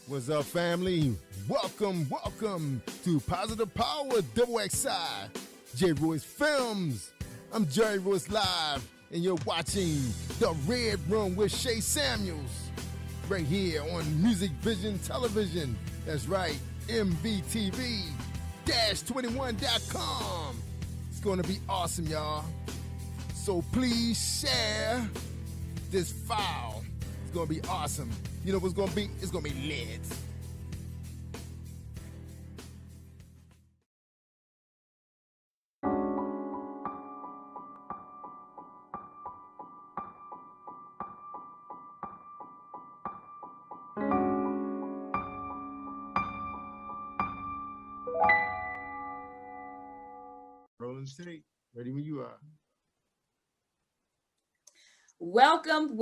What's up, family? Welcome to Positive Power XXI, J. Royce Films. I'm Jerry Royce Live, and you're watching The Red Room with Shay Samuels, right here on Music Vision Television. That's right, MVTV-21.com. It's going to be awesome, y'all. So please share this file. It's going to be awesome. You know what's going to be? It's going to be lit. Rolling tape. Ready when you are. Welcome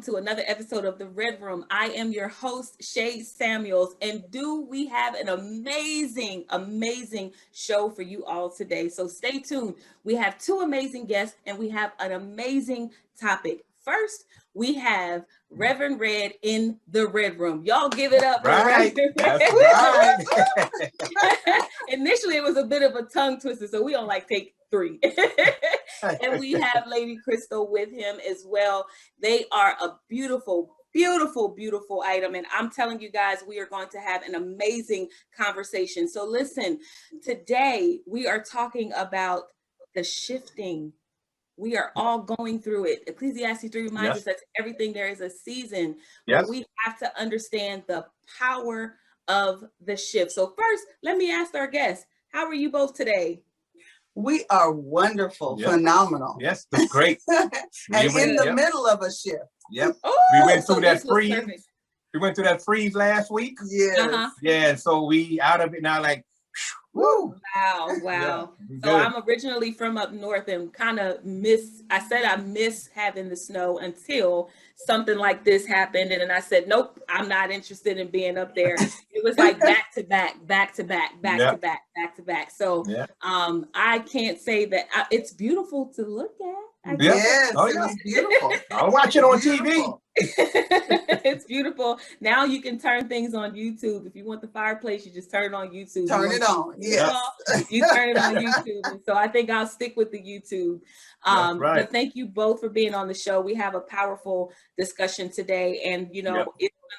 to another episode of The Red Room. I am your host, Shay Samuels, and we have an amazing show for you all today. So stay tuned. We have two amazing guests, and we have an amazing topic. First, we have Reverend Red in the Red Room. Y'all give it up. Right. That's right. Initially, it was a bit of a tongue twister, so we don't like take 3. And we have Lady Crystal with him as well. They are a beautiful item. And I'm telling you guys, we are going to have an amazing conversation. So listen, today we are talking about the shifting. We are all going through it. Ecclesiastes 3 reminds us that everything there is a season. But we have to understand the power of the shift. So first, let me ask our guests, how are you both today? We are wonderful, phenomenal. Yes, that's great. And in the middle of a shift. Yep. Oh, we went through so that freeze. We went through that freeze last week. Yes. Yeah, so we out of it now, like, woo. Wow. Yeah, So I'm originally from up north and kind of miss having the snow until something like this happened. And then I said, nope, I'm not interested in being up there. It was like back to back. So I can't say that it's beautiful to look at. Yes, it's beautiful. I'll watch it on TV. It's beautiful. Now you can turn things on YouTube. If you want the fireplace, you just turn it on YouTube. Turn it on. Yes. You turn it on YouTube. And so I think I'll stick with the YouTube. But thank you both for being on the show. We have a powerful discussion today, and it's going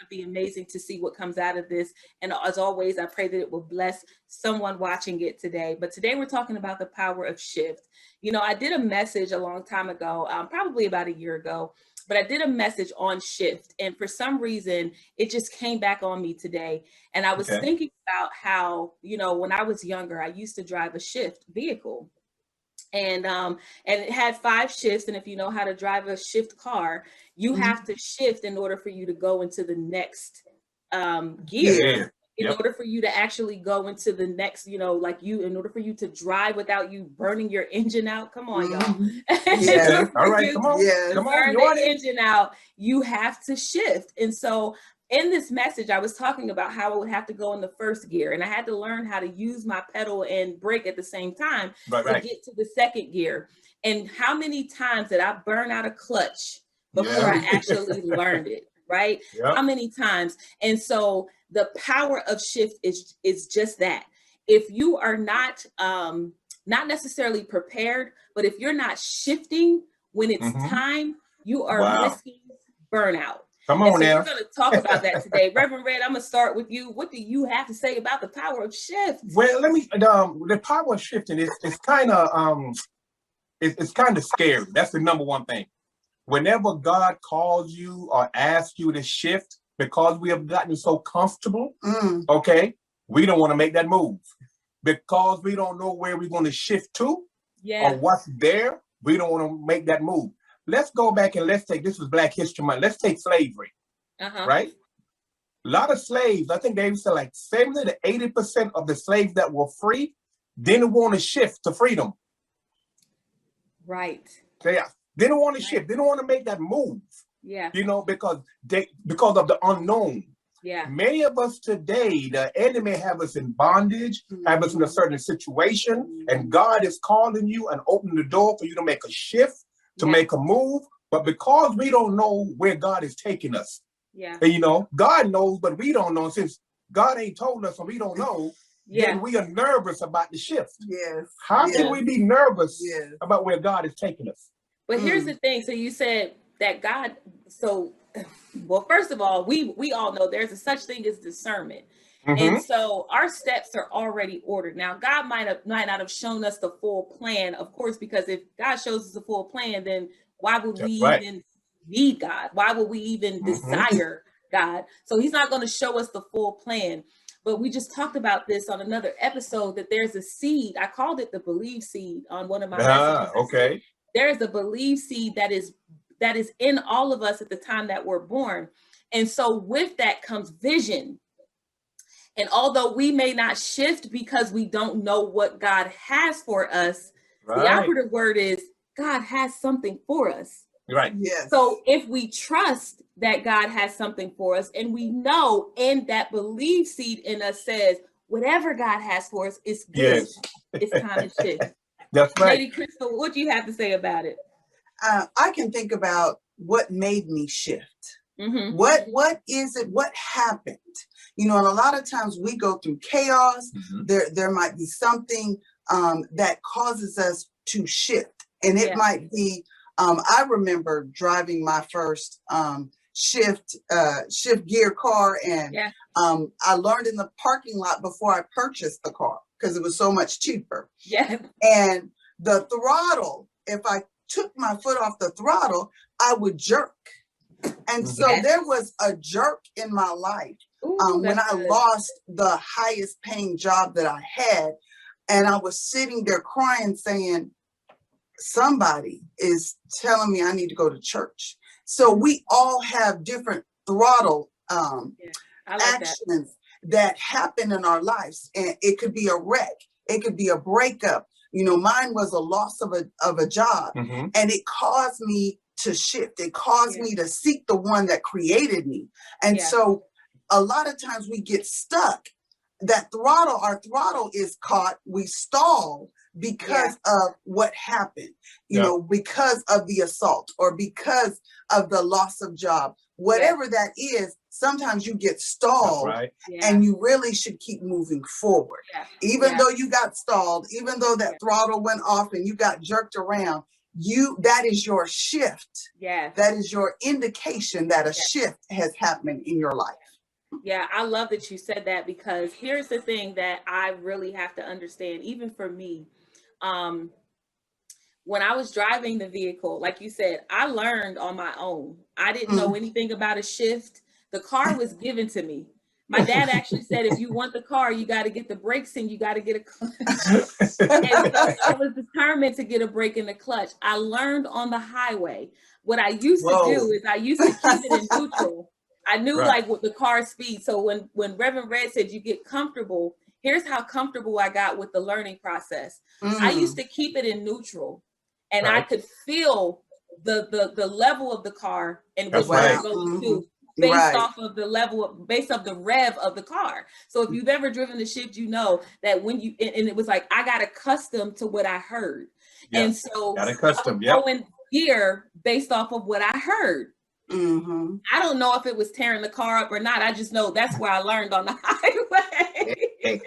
to be amazing to see what comes out of this. And as always, I pray that it will bless someone watching it today. But today we're talking about the power of shift. I did a message a long time ago, probably about a year ago, but I did a message on shift. And for some reason, it just came back on me today. And I was thinking about how, when I was younger, I used to drive a shift vehicle. And it had 5 shifts. And if you know how to drive a shift car, you have to shift in order for you to go into the next gear. In order for you to actually go into the next, in order for you to drive without you burning your engine out. Come on, y'all. Yeah. All right, come on. Yes. Come on. Burn the engine out. You have to shift. And so in this message, I was talking about how I would have to go in the first gear, and I had to learn how to use my pedal and brake at the same time to get to the second gear. And how many times did I burn out a clutch before I actually learned it? Right? How many times? And so the power of shift is just that. If you are not necessarily prepared, but if you're not shifting when it's time, you are risking burnout. Come on now. We're going to talk about that today. Reverend Red, I'm going to start with you. What do you have to say about the power of shift? Well, the power of shifting is kind of it's kind of scary. That's the number one thing. Whenever God calls you or asks you to shift, because we have gotten so comfortable, we don't want to make that move. Because we don't know where we're going to shift to or what's there, we don't want to make that move. Let's go back and this was Black History Month. Let's take slavery, right? A lot of slaves, I think they said like 70 to 80% of the slaves that were free didn't want to shift to freedom. Right. Yeah. They didn't want to shift. They didn't want to make that move. Yeah. Because of the unknown. Yeah. Many of us today, the enemy have us in bondage, have us in a certain situation, and God is calling you and opening the door for you to make a shift, to make a move. But because we don't know where God is taking us, Yeah. And, you know, God knows, but we don't know. Since God ain't told us and we don't know, then we are nervous about the shift. Yes. How can we be nervous about where God is taking us? But here's the thing. So you said that God, so, well, first of all, we all know there's a such thing as discernment. And so our steps are already ordered. Now, God might not have shown us the full plan, of course, because if God shows us the full plan, then why would we even need God? Why would we even desire God? So he's not going to show us the full plan. But we just talked about this on another episode, that there's a seed. I called it the believe seed on one of my messages. Okay. There's a believe seed that is in all of us at the time that we're born. And so with that comes vision. And although we may not shift because we don't know what God has for us, the operative word is God has something for us. Right. Yes. So if we trust that God has something for us, and we know, and that belief seed in us says, whatever God has for us is good. It's time to shift. That's right. Lady Crystal, what do you have to say about it? I can think about what made me shift. What is it? What happened? You know, and a lot of times we go through chaos. There might be something that causes us to shift, and it might be. I remember driving my first shift gear car, and I learned in the parking lot before I purchased the car because it was so much cheaper. Yeah. And the throttle, if I took my foot off the throttle, I would jerk. And so there was a jerk in my life when I lost the highest paying job that I had. And I was sitting there crying, saying, somebody is telling me I need to go to church. So we all have different throttle actions that happen in our lives. And it could be a wreck. It could be a breakup. You know, mine was a loss of a job, and it caused me to shift. It caused me to seek the one that created me. And so a lot of times we get stuck. Our throttle is caught, we stall because of what happened, you know, because of the assault or because of the loss of job, whatever that is. Sometimes you get stalled and you really should keep moving forward. Even though you got stalled, even though that throttle went off and you got jerked around, that is your shift. That is your indication that a shift has happened in your life. Yeah, I love that you said that, because here's the thing that I really have to understand, even for me. When I was driving the vehicle, like you said, I learned on my own. I didn't know anything about a shift. The car was given to me. My dad actually said, if you want the car, you got to get the brakes in, you got to get a clutch. And so I was determined to get a brake and a clutch. I learned on the highway. What I used to do is I used to keep it in neutral. I knew like with the car speed. So when Reverend Red said you get comfortable, here's how comfortable I got with the learning process. I used to keep it in neutral, and I could feel the level of the car and what we're going to based off of the level, based off the rev of the car. So if you've ever driven the shift, you know that when you, and it was like, I got accustomed to what I heard. And so got accustomed, going gear based off of what I heard. I don't know if it was tearing the car up or not. I just know that's where I learned on the highway.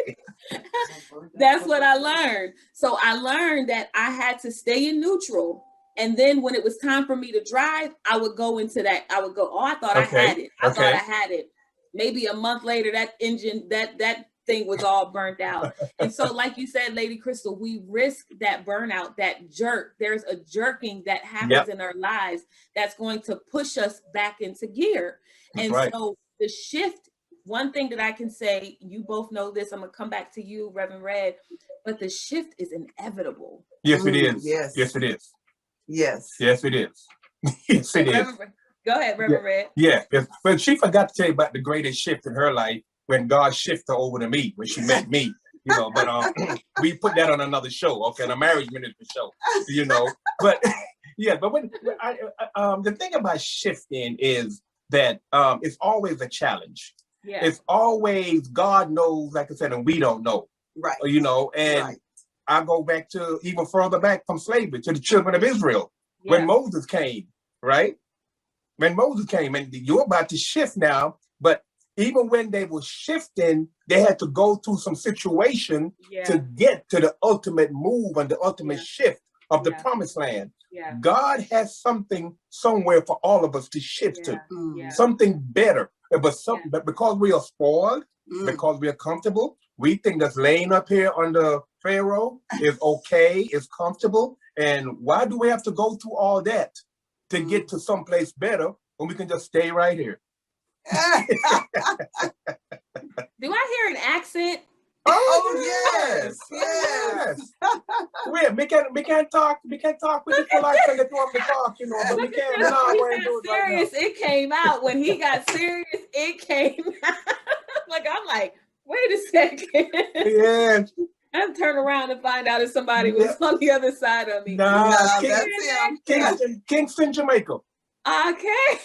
That's what I learned. So I learned that I had to stay in neutral. And then when it was time for me to drive, I would go into that. I would go, oh, I thought I had it. I thought I had it. Maybe a month later, that engine, that thing was all burnt out. And so, like you said, Lady Crystal, we risk that burnout, that jerk. There's a jerking that happens in our lives that's going to push us back into gear. And so the shift, one thing that I can say, you both know this, I'm going to come back to you, Reverend Red, but the shift is inevitable. Yes, it is. Yes, it is. Yes. Yes, it is. Yes, it is. Go ahead, Reverend Red. Yeah, but she forgot to tell you about the greatest shift in her life when God shifted her over to me, when she met me, you know, but we put that on another show, okay, the marriage ministry show, you know, but yeah, but when the thing about shifting is that it's always a challenge. Yeah. It's always, God knows, like I said, and we don't know. Right. You know, and I go back to even further back from slavery to the children of Israel when Moses came, right? when Moses came, and you're about to shift now, but even when they were shifting, they had to go through some situation to get to the ultimate move and the ultimate shift of the promised land. God has something somewhere for all of us to shift to, something better. But because we are spoiled, because we are comfortable, we think that's laying up here under Pharaoh is okay, is comfortable. And why do we have to go through all that to get to someplace better when we can just stay right here? Do I hear an accent? Oh yes. We can't talk with the full accent that you want to talk, you know, but we can't. Serious, it came out when he got serious. It came out. I'm like, wait a second. Yeah. I'm turn around and find out if somebody was on the other side of me. Nah, that's him. Kingston, Jamaica. Okay.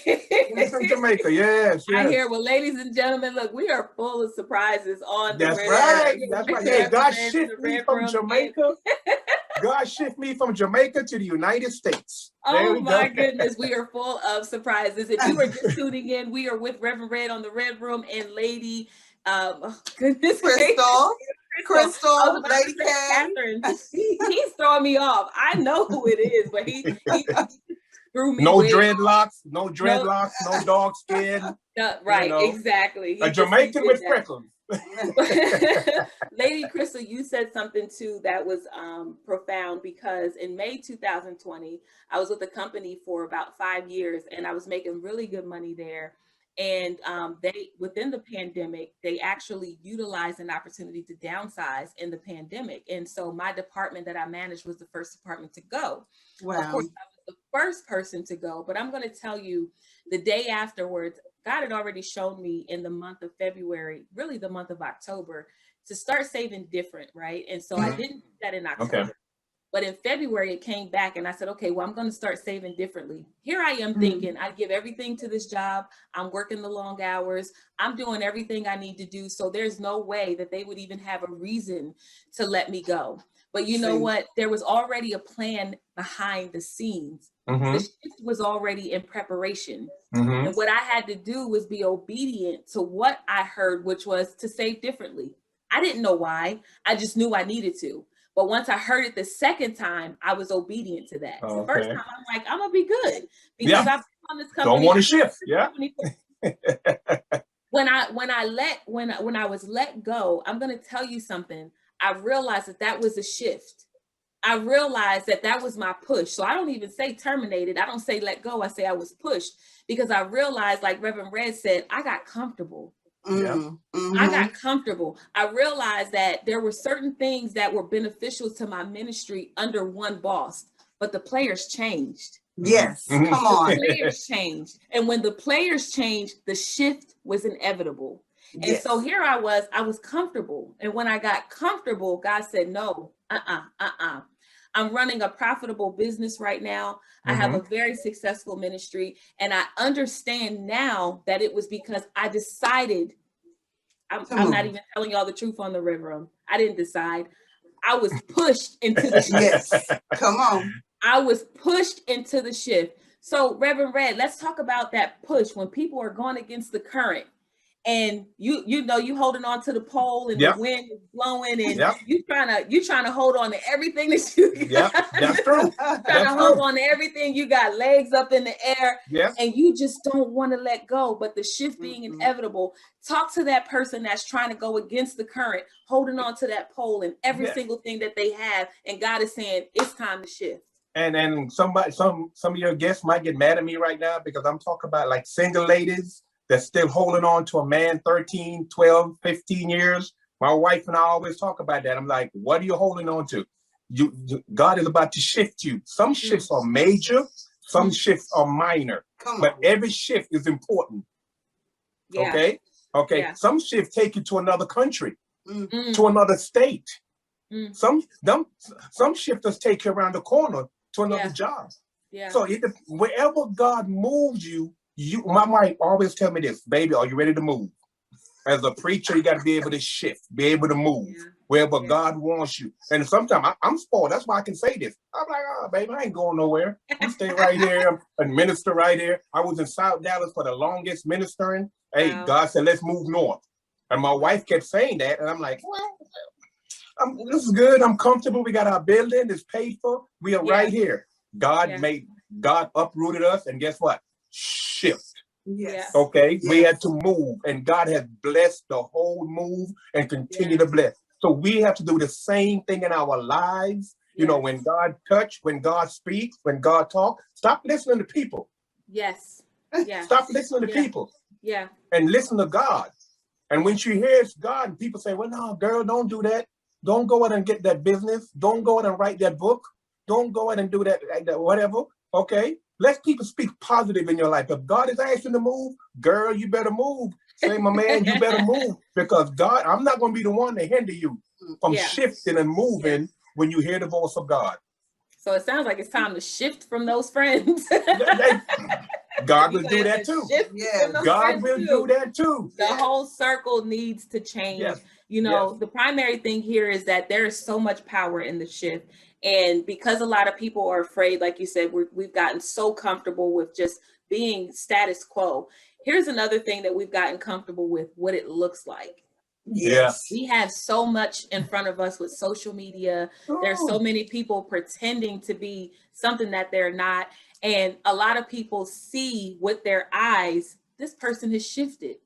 Kingston, Jamaica. Yes. I hear. Well, ladies and gentlemen, look, we are full of surprises on the That's red. Right. That's right. Hey, God shift me from Jamaica. God shift me from Jamaica to the United States. Oh my goodness, we are full of surprises. If you are just tuning in, we are with Reverend Red on the Red Room and Lady, goodness, Crystal, Lady Catherine. He's throwing me off. I know who it is, but he threw me. No dreadlocks, no dog skin. Right, exactly. A Jamaican with freckles. Lady Crystal, you said something too that was profound, because in May 2020, I was with the company for about 5 years and I was making really good money there. And they, within the pandemic, they actually utilized an opportunity to downsize in the pandemic. And so my department that I managed was the first department to go. Wow. Of course, I was the first person to go, but I'm going to tell you, the day afterwards, God had already shown me in the month of February, really the month of October, to start saving different, right? And so I didn't do that in October. Okay. But in February, it came back and I said, okay, well, I'm going to start saving differently. Here I am thinking, I give everything to this job. I'm working the long hours. I'm doing everything I need to do. So there's no way that they would even have a reason to let me go. But you know what? There was already a plan behind the scenes. The shift was already in preparation. And what I had to do was be obedient to what I heard, which was to save differently. I didn't know why. I just knew I needed to. But once I heard it the second time, I was obedient to that. The first time, I'm like, I'm gonna be good because I've been on this company. Don't want to shift. Yeah. When I was let go, I'm gonna tell you something. I realized that was a shift. I realized that was my push. So I don't even say terminated. I don't say let go. I say I was pushed, because I realized, like Reverend Red said, I got comfortable. I got comfortable. I realized that there were certain things that were beneficial to my ministry under one boss, but the players changed. Yes, come on. The players changed. And when the players changed, the shift was inevitable. And so here I was comfortable. And when I got comfortable, God said, no, I'm running a profitable business right now. I have a very successful ministry. And I understand now that it was because I decided, I'm not even telling y'all the truth on the Red Room. I didn't decide. I was pushed into the shift. Yes, come on. I was pushed into the shift. So Reverend Red, let's talk about that push when people are going against the current. And you know you holding on to the pole and the wind is blowing and you trying to hold on to everything that you got. That's true. Trying to hold on to everything. You got legs up in the air and you just don't want to let go. But the shift being inevitable, talk to that person that's trying to go against the current, holding on to that pole and every single thing that they have. And God is saying it's time to shift. And some of your guests might get mad at me right now because I'm talking about like single ladies that's still holding on to a man 13, 12, 15 years. My wife and I always talk about that. I'm like, what are you holding on to? God is about to shift you. Some shifts are major, some shifts are minor, but every shift is important. Okay. Some shifts take you to another country, to another state. Some shifters take you around the corner to another job. So wherever God moves you, my wife always tell me this, baby, are you ready to move? As a preacher, you got to be able to shift, be able to move. wherever God wants you. And sometimes I'm spoiled. That's why I can say this. I'm like, oh, baby, I ain't going nowhere. I'm staying right here and minister right here. I was in South Dallas for the longest ministering. Hey, wow. God said, let's move north. And my wife kept saying that. And I'm like, well, this is good. I'm comfortable. We got our building. It's paid for. We are right here. God uprooted us. And guess what? Shift. Yes. Okay. Yes. We had to move, and God has blessed the whole move and continue to bless. So we have to do the same thing in our lives. You know, when God touch, when God speaks, when God talks, stop listening to people. Yes. Yeah. Stop listening to people. Yeah. And listen to God. And when she hears God, people say, well, no, girl, don't do that. Don't go out and get that business. Don't go out and write that book. Don't go out and do that whatever. Okay. Let people speak positive in your life. If God is asking to move, girl, you better move. Say, my man, you better move. Because God, I'm not going to be the one to hinder you from shifting and moving when you hear the voice of God. So it sounds like it's time to shift from those friends. God will do that too. Yeah, God will do that too. The whole circle needs to change. Yes. You know, the primary thing here is that there is so much power in the shift. And because a lot of people are afraid, like you said, we've gotten so comfortable with just being status quo. Here's another thing that we've gotten comfortable with, what it looks like. Yes. We have so much in front of us with social media. There's so many people pretending to be something that they're not. And a lot of people see with their eyes, this person has shifted.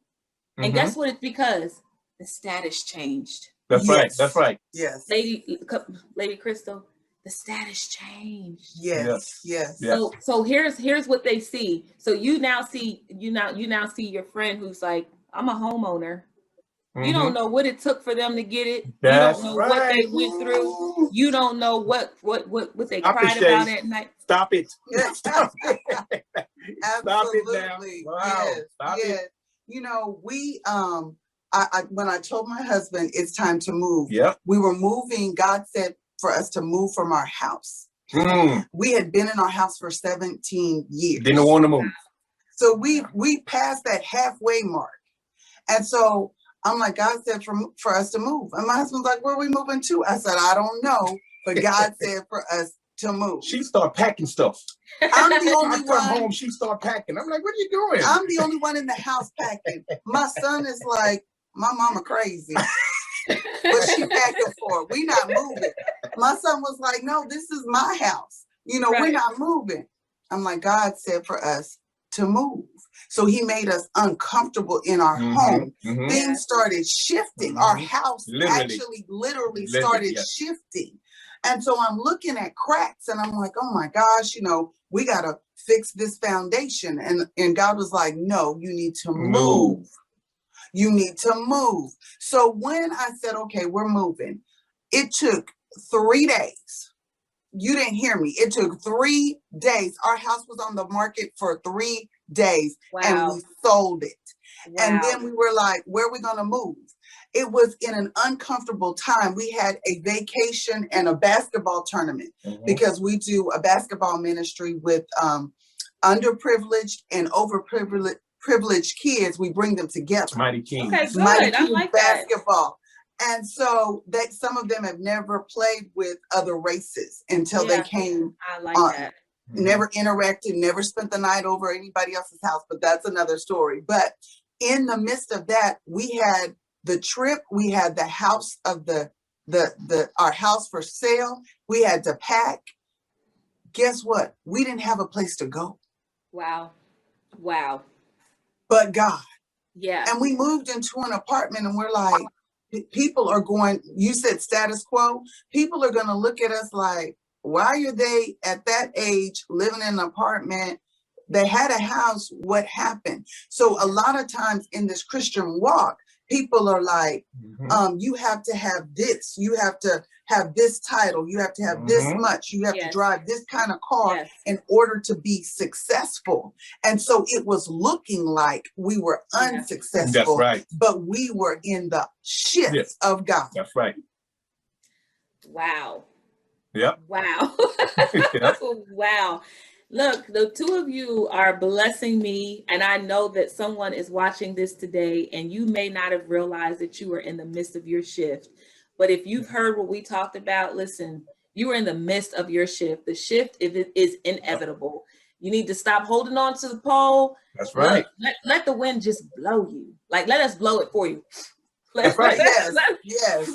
And guess what? It's because the status changed. That's right. That's right. Yes. Lady Crystal, the status changed. Yes. So here's what they see. So you now see your friend who's like, I'm a homeowner. You don't know what it took for them to get it. That's you don't know what they went through. You don't know what they cried about at night. Stop it. Stop it. Absolutely. Stop it now. Wow. Yes. Stop it. You know, we when I told my husband it's time to move, we were moving. God said for us to move from our house. We had been in our house for 17 years. Didn't want to move. So we passed that halfway mark. And so I'm like, God said for us to move. And my husband's like, where are we moving to? I said, I don't know. But God said for us to move. She started packing stuff. I'm the only one. I come home, she started packing. I'm like, what are you doing? I'm the only one in the house packing. My son is like, my mama crazy. What she packing for? We not moving. My son was like, no, this is my house. You know, we're not moving. I'm like, God said for us to move. So he made us uncomfortable in our home. Things started shifting. Our house literally started shifting. And so I'm looking at cracks and I'm like, oh my gosh, you know, we got to fix this foundation. And God was like, no, you need to move. You need to move. So when I said, okay, we're moving, it took 3 days. You didn't hear me. It took 3 days. Our house was on the market for 3 days and we sold it. And then we were like, where are we going to move? It was in an uncomfortable time. We had a vacation and a basketball tournament because we do a basketball ministry with underprivileged and overprivileged kids. We bring them together. Mighty Kings. Okay, good. Mighty I like basketball. And so some of them have never played with other races until they came. I like that. Never interacted, never spent the night over anybody else's house, but that's another story. But in the midst of that, we had the trip, we had the house of our house for sale. We had to pack. Guess what? We didn't have a place to go. Wow. But God. Yeah. And we moved into an apartment and we're like, people are going, you said status quo. People are going to look at us like, why are they at that age living in an apartment? They had a house. What happened? So a lot of times in this Christian walk, people are like, you have to have this. You have to have this title. You have to have this much. You have to drive this kind of car in order to be successful. And so it was looking like we were unsuccessful. That's right. But we were in the shift of God. That's right. Wow. Yep. Wow. Wow. Look, the two of you are blessing me, and I know that someone is watching this today, and you may not have realized that you were in the midst of your shift, But if you've heard what we talked about, listen, you are in the midst of your shift. The shift is inevitable. You need to stop holding on to the pole. That's right. Let the wind just blow you. Like, let us blow it for you. That's right. Yes.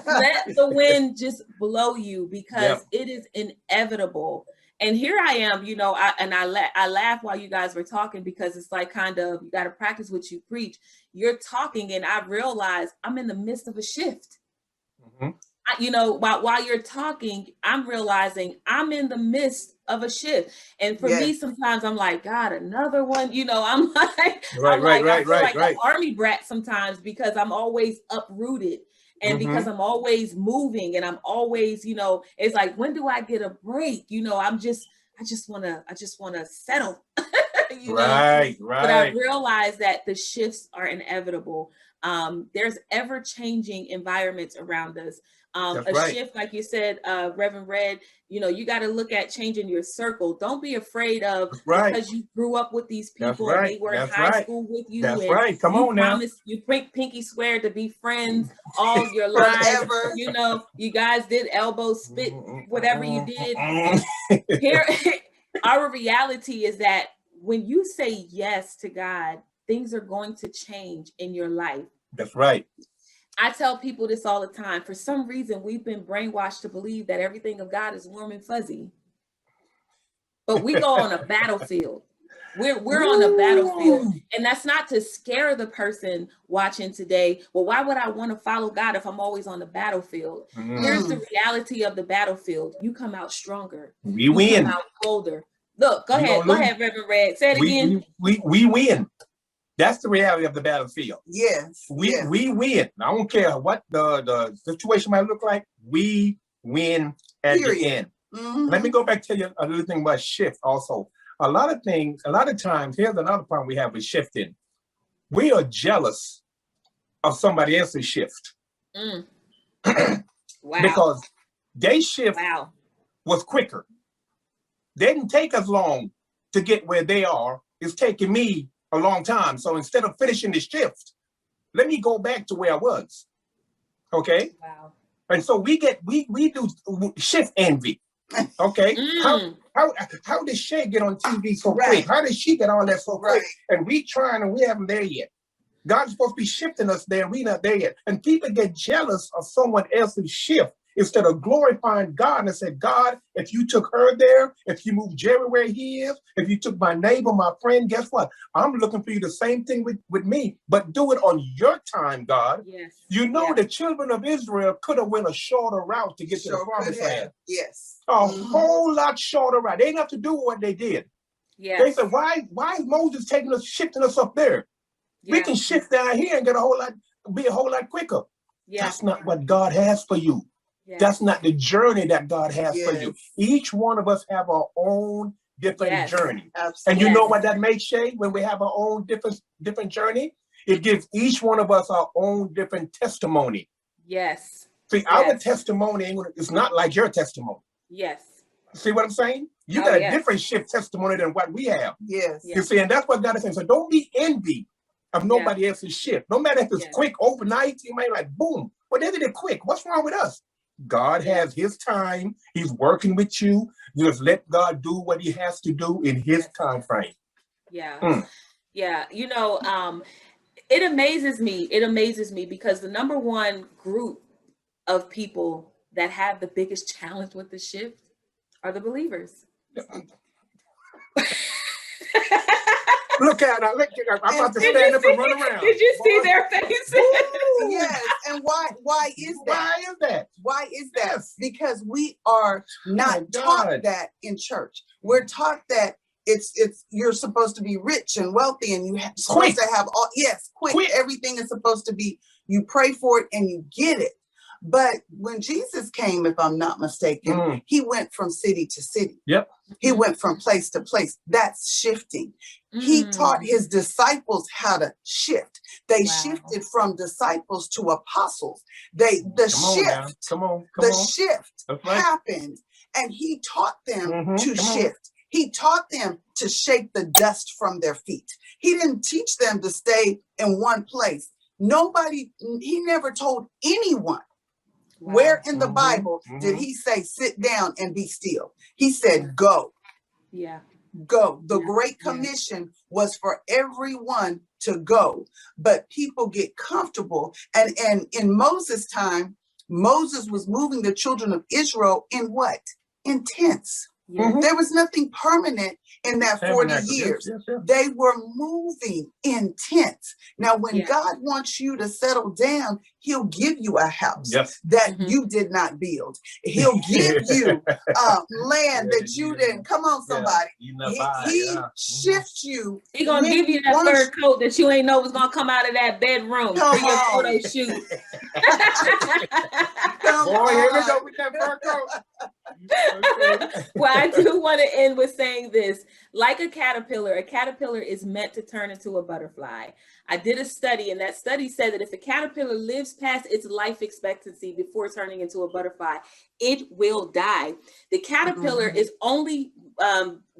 Let the wind just blow you, because it is inevitable. And here I am, you know, I laugh while you guys were talking, because it's like, kind of, you got to practice what you preach. You're talking, and I realize I'm in the midst of a shift. Mm-hmm. You know, while you're talking, I'm realizing I'm in the midst of a shift. And for me, sometimes I'm like, God, another one. You know, I'm like, I feel like an army brat sometimes, because I'm always uprooted. And because I'm always moving, and I'm always, you know, it's like, when do I get a break? You know, I just want to settle. you know? But I realize that the shifts are inevitable. There's ever changing environments around us. Shift, like you said, Reverend Red, you know, you got to look at changing your circle. Don't be afraid of, because you grew up with these people and they were in high school with you. Come on now. You pinky swear to be friends all your life. You know, you guys did elbow spit, whatever you did. Here, our reality is that when you say yes to God, things are going to change in your life. That's right. I tell people this all the time. For some reason, we've been brainwashed to believe that everything of God is warm and fuzzy. But we go on a battlefield. We're on a battlefield. And that's not to scare the person watching today. Well, why would I want to follow God if I'm always on the battlefield? Here's the reality of the battlefield. You come out stronger. We win. Come out bolder. Look, go ahead, Reverend Red. Say it again. We win. That's the reality of the battlefild. Yes. We win. I don't care what the situation might look like. We win at the end. Let me go back to you a little thing about shift also. A lot of times, here's another problem we have with shifting. We are jealous of somebody else's shift. Wow. Because their shift was quicker. They didn't take as long to get where they are. It's taking me a long time. So instead of finishing the shift, let me go back to where I was. Okay. Wow. And so we do shift envy. Okay. How did Shay get on TV so quick? How did she get all that so quick? And we trying, and we haven't there yet. God's supposed to be shifting us there. We're not there yet. And people get jealous of someone else's shift instead of glorifying God and say, God, if you took her there, if you moved Jerry where he is, if you took my neighbor, my friend, guess what? I'm looking for you the same thing with me, but do it on your time, God. Yes. You know, the children of Israel could have went a shorter route to get to the promised land. Yes. A whole lot shorter route. They didn't have to do what they did. Yes. They said, why is Moses shifting us up there? Yeah. We can shift down here and be a whole lot quicker. Yeah. That's not what God has for you. Yes. That's not the journey that God has for you. Each one of us have our own different journey. Absolutely. And you know what that makes, Shay? When we have our own different journey, it gives each one of us our own different testimony. Yes. See, our testimony is not like your testimony. Yes. See what I'm saying? You got a different shift testimony than what we have. Yes. You see, and that's what God is saying. So don't be envy of nobody else's shift. No matter if it's quick overnight, you might like, boom. But they did it quick. What's wrong with us? God has his time. He's working with you. You just let God do what he has to do in his time frame. Yeah. Yeah. You know, it amazes me. It amazes me because the number one group of people that have the biggest challenge with the shift are the believers. Look at her. I'm about to stand up and run around. Did you see their faces? Yes. And why is that? Why is that? Why is that? Yes. Because we are not taught that in church. We're taught that it's you're supposed to be rich and wealthy and you're supposed to have all quick. Everything is supposed to be, you pray for it and you get it. But when Jesus came, if I'm not mistaken, he went from city to city. Yep. He went from place to place. That's shifting. He taught his disciples how to shift. They shifted from disciples to apostles. The shift happened, and he taught them to shift. He taught them to shake the dust from their feet. He didn't teach them to stay in one place. He never told anyone Wow. Where in the Bible did he say, sit down and be still? He said, go. Yeah. Go. The Great Commission was for everyone to go, but people get comfortable. And in Moses' time, Moses was moving the children of Israel in what? In tents. There was nothing permanent in that 40 years. They were moving in tents. Now, when God wants you to settle down, he'll give you a house that you did not build. He'll give you land that you didn't. Come on, somebody. He shifts you. He's going to give you that fur coat that you ain't know was going to come out of that bedroom for your photo shoot. Boy, here we go with that fur coat. Well, I do want to end with saying this. Like a caterpillar is meant to turn into a butterfly. I did a study, and that study said that if a caterpillar lives past its life expectancy before turning into a butterfly, it will die. The caterpillar is only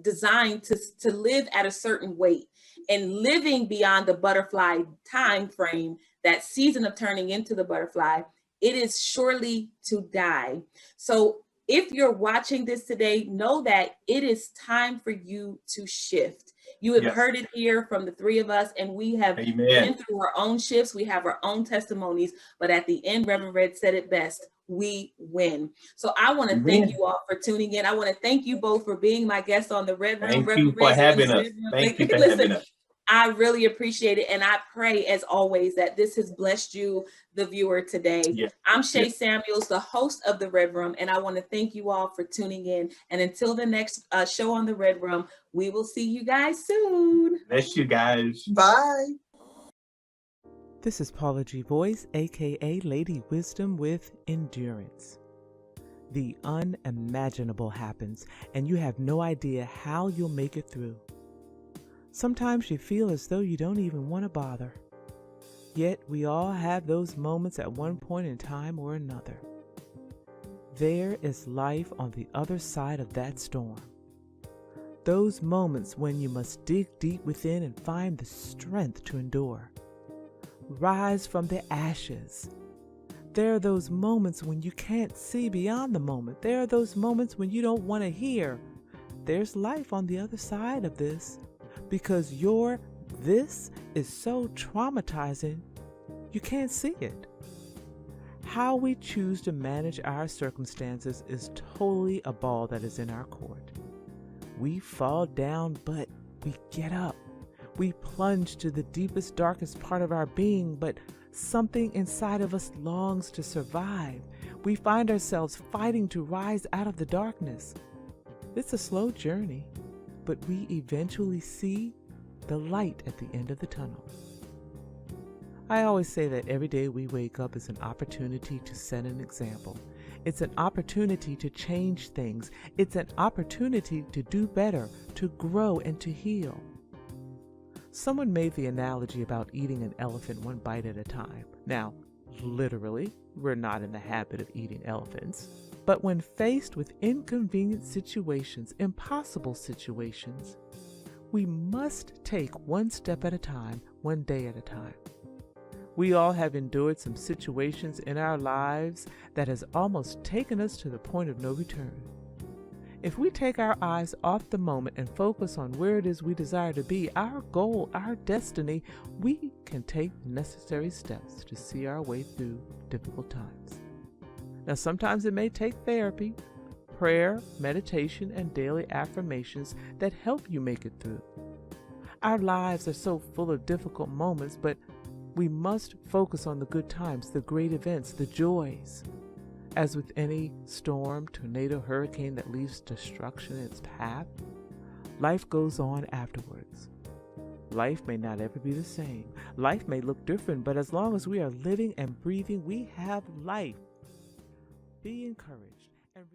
designed to live at a certain weight, and living beyond the butterfly time frame, that season of turning into the butterfly, it is surely to die. So if you're watching this today, know that it is time for you to shift. You have heard it here from the three of us, and we have been through our own shifts. We have our own testimonies, but at the end, Reverend Red said it best: we win. So I want to thank you all for tuning in. I want to thank you both for being my guests on the Red Room. Thank you for having us. Thank you for having us. I really appreciate it. And I pray, as always, that this has blessed you, the viewer, today. I'm Shay Samuels, the host of the Red Room, and I want to thank you all for tuning in. And until the next show on the Red Room, we will see you guys soon. Bless you guys. Bye. This is Paula G. Boyce, aka Lady Wisdom with Endurance. The unimaginable happens, and you have no idea how you'll make it through. Sometimes you feel as though you don't even want to bother. Yet we all have those moments at one point in time or another. There is life on the other side of that storm. Those moments when you must dig deep within and find the strength to endure. Rise from the ashes. There are those moments when you can't see beyond the moment. There are those moments when you don't want to hear. There's life on the other side of this. Because this is so traumatizing, you can't see it. How we choose to manage our circumstances is totally a ball that is in our court. We fall down, but we get up. We plunge to the deepest, darkest part of our being, but something inside of us longs to survive. We find ourselves fighting to rise out of the darkness. It's a slow journey, but we eventually see the light at the end of the tunnel. I always say that every day we wake up is an opportunity to set an example. It's an opportunity to change things. It's an opportunity to do better, to grow, and to heal. Someone made the analogy about eating an elephant one bite at a time. Now, literally, we're not in the habit of eating elephants. But when faced with inconvenient situations, impossible situations, we must take one step at a time, one day at a time. We all have endured some situations in our lives that has almost taken us to the point of no return. If we take our eyes off the moment and focus on where it is we desire to be, our goal, our destiny, we can take necessary steps to see our way through difficult times. Now, sometimes it may take therapy, prayer, meditation, and daily affirmations that help you make it through. Our lives are so full of difficult moments, but we must focus on the good times, the great events, the joys. As with any storm, tornado, hurricane that leaves destruction in its path, life goes on afterwards. Life may not ever be the same. Life may look different, but as long as we are living and breathing, we have life. Be encouraged and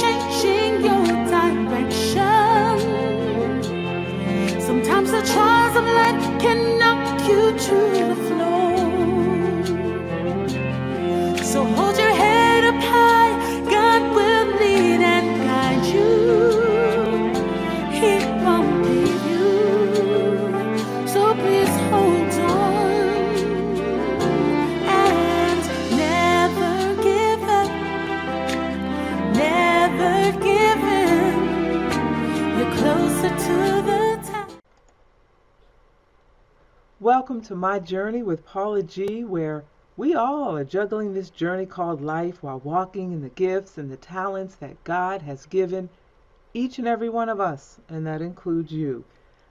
changing your direction. Sometimes the trials of life can knock you to the floor. So hold your head up high, God will lead and guide you. He won't leave you, so please hold on and never give up, never give in. You're closer to the top. Welcome to My Journey with Paula G, where we all are juggling this journey called life while walking in the gifts and the talents that God has given each and every one of us, and that includes you.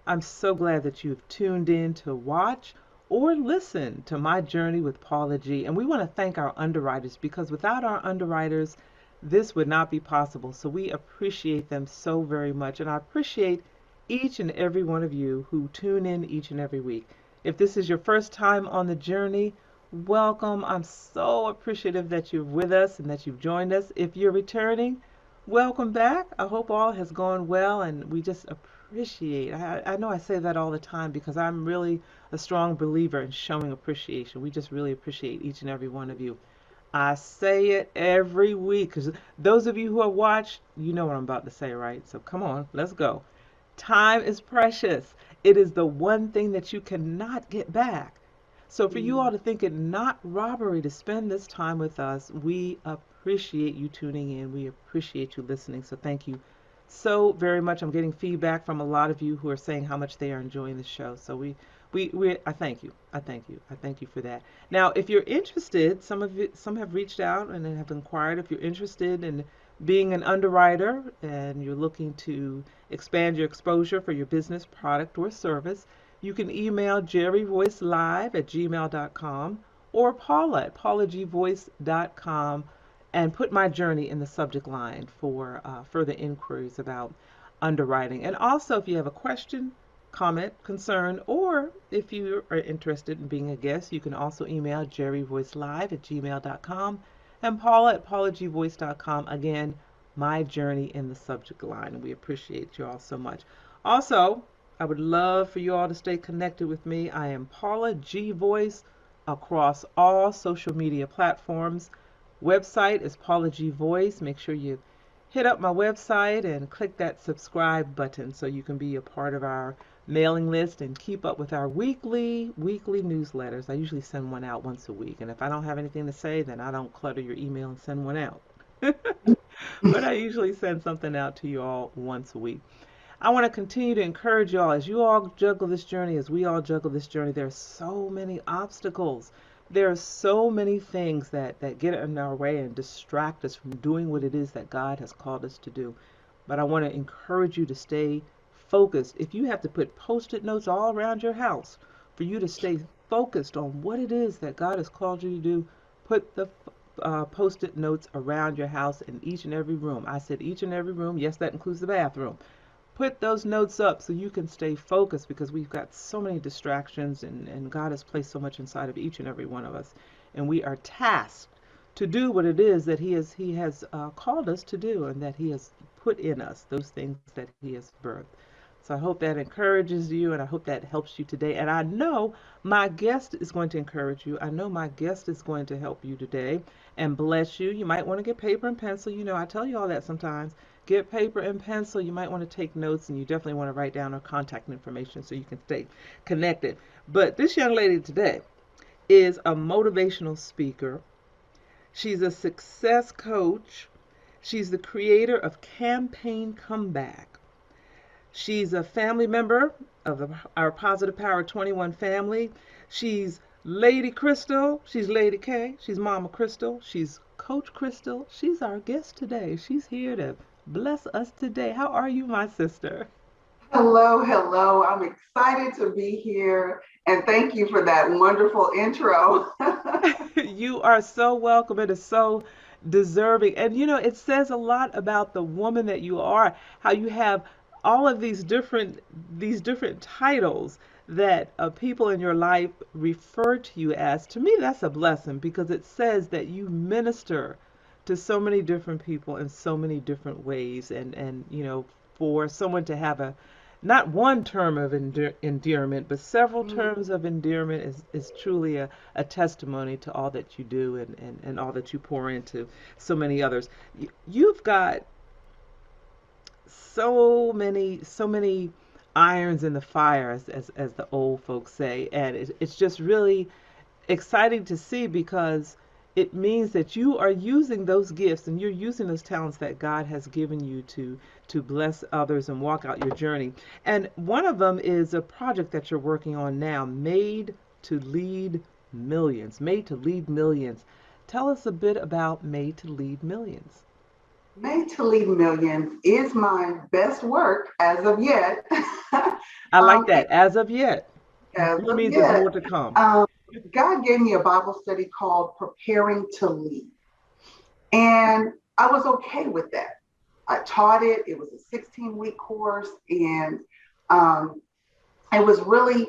I'm so glad that you've tuned in to watch or listen to My Journey with Paula G. And we want to thank our underwriters, because without our underwriters, this would not be possible. So we appreciate them so very much. And I appreciate each and every one of you who tune in each and every week. If this is your first time on the journey, welcome. I'm so appreciative that you're with us and that you've joined us. If you're returning, welcome back. I hope all has gone well, and we just appreciate. I know I say that all the time because I'm really a strong believer in showing appreciation. We just really appreciate each and every one of you. I say it every week because those of you who have watched, you know what I'm about to say, right? So come on, let's go. Time is precious. It is the one thing that you cannot get back. So for you all to think it not robbery to spend this time with us, we appreciate you tuning in. We appreciate you listening. So thank you so very much. I'm getting feedback from a lot of you who are saying how much they are enjoying the show. So I thank you. I thank you. I thank you for that. Now, if you're interested, some have reached out and have inquired. If you're interested in being an underwriter and you're looking to expand your exposure for your business, product, or service, you can email jerryvoicelive@gmail.com or paula@paulagvoice.com and put My Journey in the subject line for further inquiries about underwriting. And also, if you have a question, comment, concern, or if you are interested in being a guest, you can also email jerryvoicelive@gmail.com and paula@paulagvoice.com. Again, My Journey in the subject line. And we appreciate you all so much. Also, I would love for you all to stay connected with me. I am Paula G Voice across all social media platforms. Website is Paula G Voice. Make sure you hit up my website and click that subscribe button so you can be a part of our mailing list and keep up with our weekly newsletters. I usually send one out once a week, and if I don't have anything to say, then I don't clutter your email and send one out. But I usually send something out to you all once a week. I want to continue to encourage you all as you all juggle this journey, as we all juggle this journey. There are so many obstacles. There are so many things that get in our way and distract us from doing what it is that God has called us to do. But I want to encourage you to stay focused. If you have to put Post-it notes all around your house for you to stay focused on what it is that God has called you to do, put the Post-it notes around your house in each and every room. I said each and every room. Yes, that includes the bathroom. Put those notes up so you can stay focused, because we've got so many distractions, and God has placed so much inside of each and every one of us. And we are tasked to do what it is that He has called us to do, and that He has put in us, those things that He has birthed. So I hope that encourages you, and I hope that helps you today. And I know my guest is going to encourage you. I know my guest is going to help you today and bless you. You might want to get paper and pencil. You know, I tell you all that sometimes. Get paper and pencil. You might want to take notes, and you definitely want to write down her contact information so you can stay connected. But this young lady today is a motivational speaker. She's a success coach. She's the creator of Campaign Comeback. She's a family member of our Positive Power 21 family. She's Lady Crystal. She's Lady K. She's Mama Crystal. She's Coach Crystal. She's our guest today. She's here to bless us today. How are you, my sister? Hello, hello. I'm excited to be here, and thank you for that wonderful intro. You are so welcome. It is so deserving. And you know, it says a lot about the woman that you are, how you have all of these different titles that people in your life refer to you as. To me, that's a blessing, because it says that you minister to so many different people in so many different ways. And for someone to have not one term of endearment, but several terms of endearment is truly a testimony to all that you do and all that you pour into so many others. You've got so many irons in the fire, as the old folks say, and it's just really exciting to see, because it means that you are using those gifts and you're using those talents that God has given you to bless others and walk out your journey. And one of them is a project that you're working on now, Made to Lead Millions. Made to Lead Millions. Tell us a bit about Made to Lead Millions. Made to Lead Millions is my best work as of yet. I like that, as of yet. As Which of means yet. there's more to come. God gave me a Bible study called Preparing to Lead. And I was okay with that. I taught it. It was a 16-week course. And it was really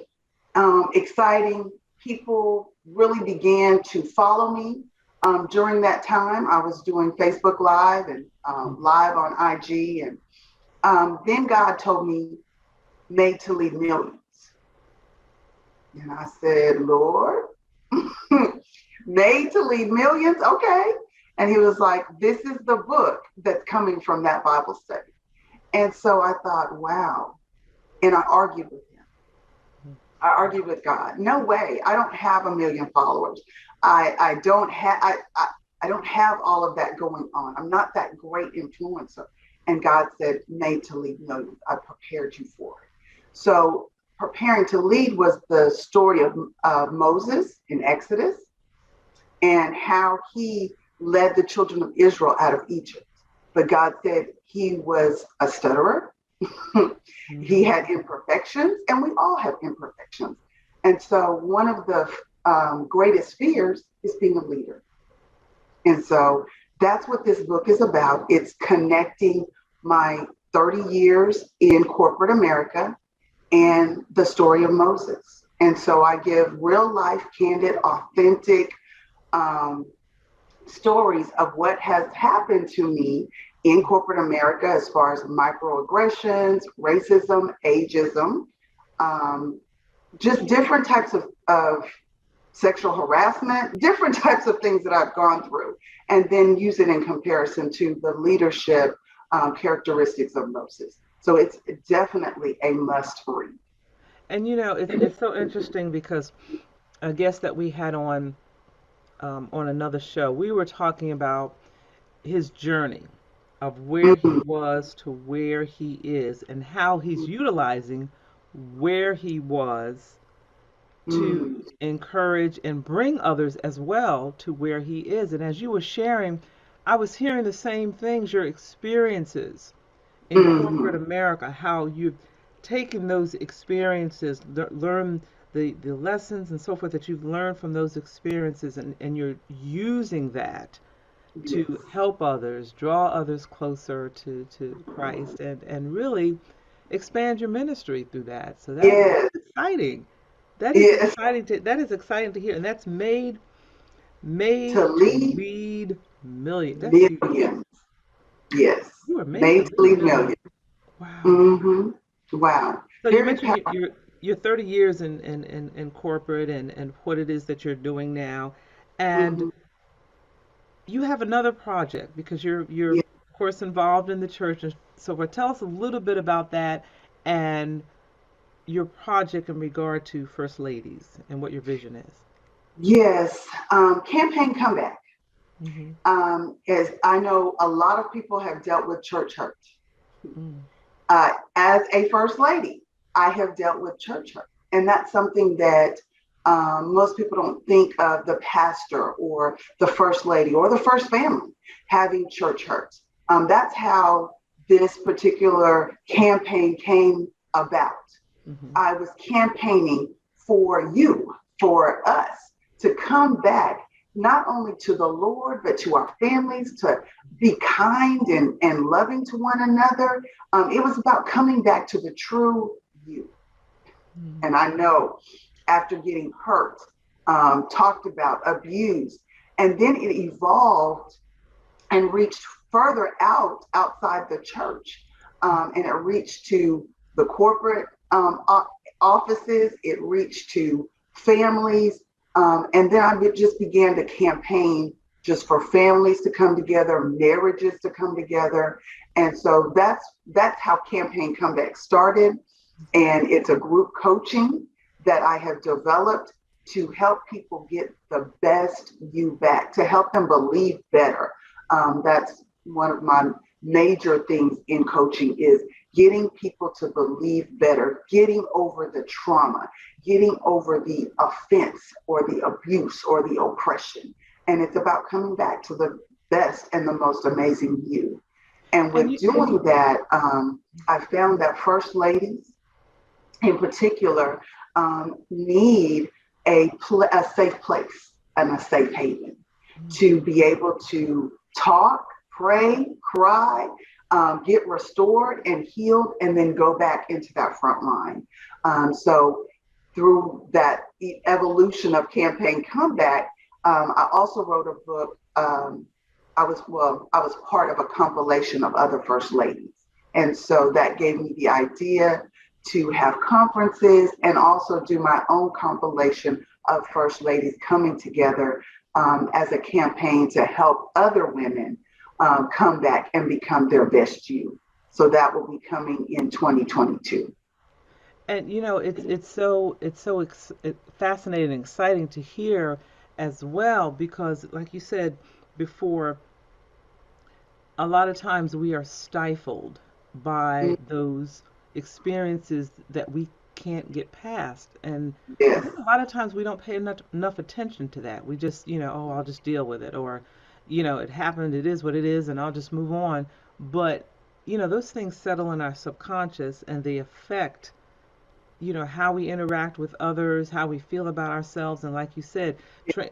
exciting. People really began to follow me. During that time, I was doing Facebook Live and live on IG. And then God told me, Made to Lead Millions. And I said, Lord, Made to Lead Millions? Okay. And he was like, this is the book that's coming from that Bible study. And so I thought, wow. And I argued with him. I argued with God. No way. I don't have 1 million followers. I don't have all of that going on. I'm not that great influencer. And God said, Made to Lead Millions. I prepared you for it. So Preparing to Lead was the story of Moses in Exodus and how he led the children of Israel out of Egypt. But God said he was a stutterer. He had imperfections, and we all have imperfections. And so one of the greatest fears is being a leader. And so that's what this book is about. It's connecting my 30 years in corporate America and the story of Moses. And so I give real life, candid, authentic stories of what has happened to me in corporate America as far as microaggressions, racism, ageism, just different types of sexual harassment, different types of things that I've gone through, and then use it in comparison to the leadership characteristics of Moses. So it's definitely a must read. And it's so interesting because a guest that we had on another show, we were talking about his journey of where he was to where he is and how he's utilizing where he was to encourage and bring others as well to where he is. And as you were sharing, I was hearing the same things, your experiences in corporate America, how you've taken those experiences, learned the lessons and so forth that you've learned from those experiences, and you're using that to help others, draw others closer to Christ, and really expand your ministry through that. So that's exciting. That is exciting to hear, and that's made to lead millions. That's millions. Yes. You are made to lead millions. Wow. Wow. So you mentioned your 30 years in corporate and what it is that you're doing now, and you have another project because you're of course involved in the church and so forth. Tell us a little bit about that and your project in regard to First Ladies and what your vision is. Yes, Campaign Comeback. As I know, a lot of people have dealt with church hurt. As a First Lady, I have dealt with church hurt. And that's something that most people don't think of, the pastor or the First Lady or the First Family having church hurt. That's how this particular campaign came about. I was campaigning for you, for us, to come back, not only to the Lord, but to our families, to be kind and loving to one another. It was about coming back to the true you. And I know after getting hurt, talked about, abused, and then it evolved and reached further outside the church. And it reached to the corporate offices, it reached to families. And then I just began to campaign just for families to come together, marriages to come together. And so that's how Campaign Comeback started. And it's a group coaching that I have developed to help people get the best you back, to help them believe better. That's one of my major things in coaching, is getting people to believe better, getting over the trauma, getting over the offense or the abuse or the oppression. And it's about coming back to the best and the most amazing you. And with doing that, I found that first ladies in particular need a safe place and a safe haven to be able to talk, pray, cry, get restored and healed, and then go back into that front line. So through that evolution of Campaign Comeback, I also wrote a book. I was part of a compilation of other first ladies. And so that gave me the idea to have conferences and also do my own compilation of first ladies coming together as a campaign to help other women come back and become their best you. So that will be coming in 2022. And it's so fascinating and exciting to hear as well, because like you said before, a lot of times we are stifled by those experiences that we can't get past, and Yes. a lot of times we don't pay enough attention to that. We just, oh, I'll just deal with it, or it happened, it is what it is, and I'll just move on. But those things settle in our subconscious, and they affect how we interact with others, how we feel about ourselves, and like you said,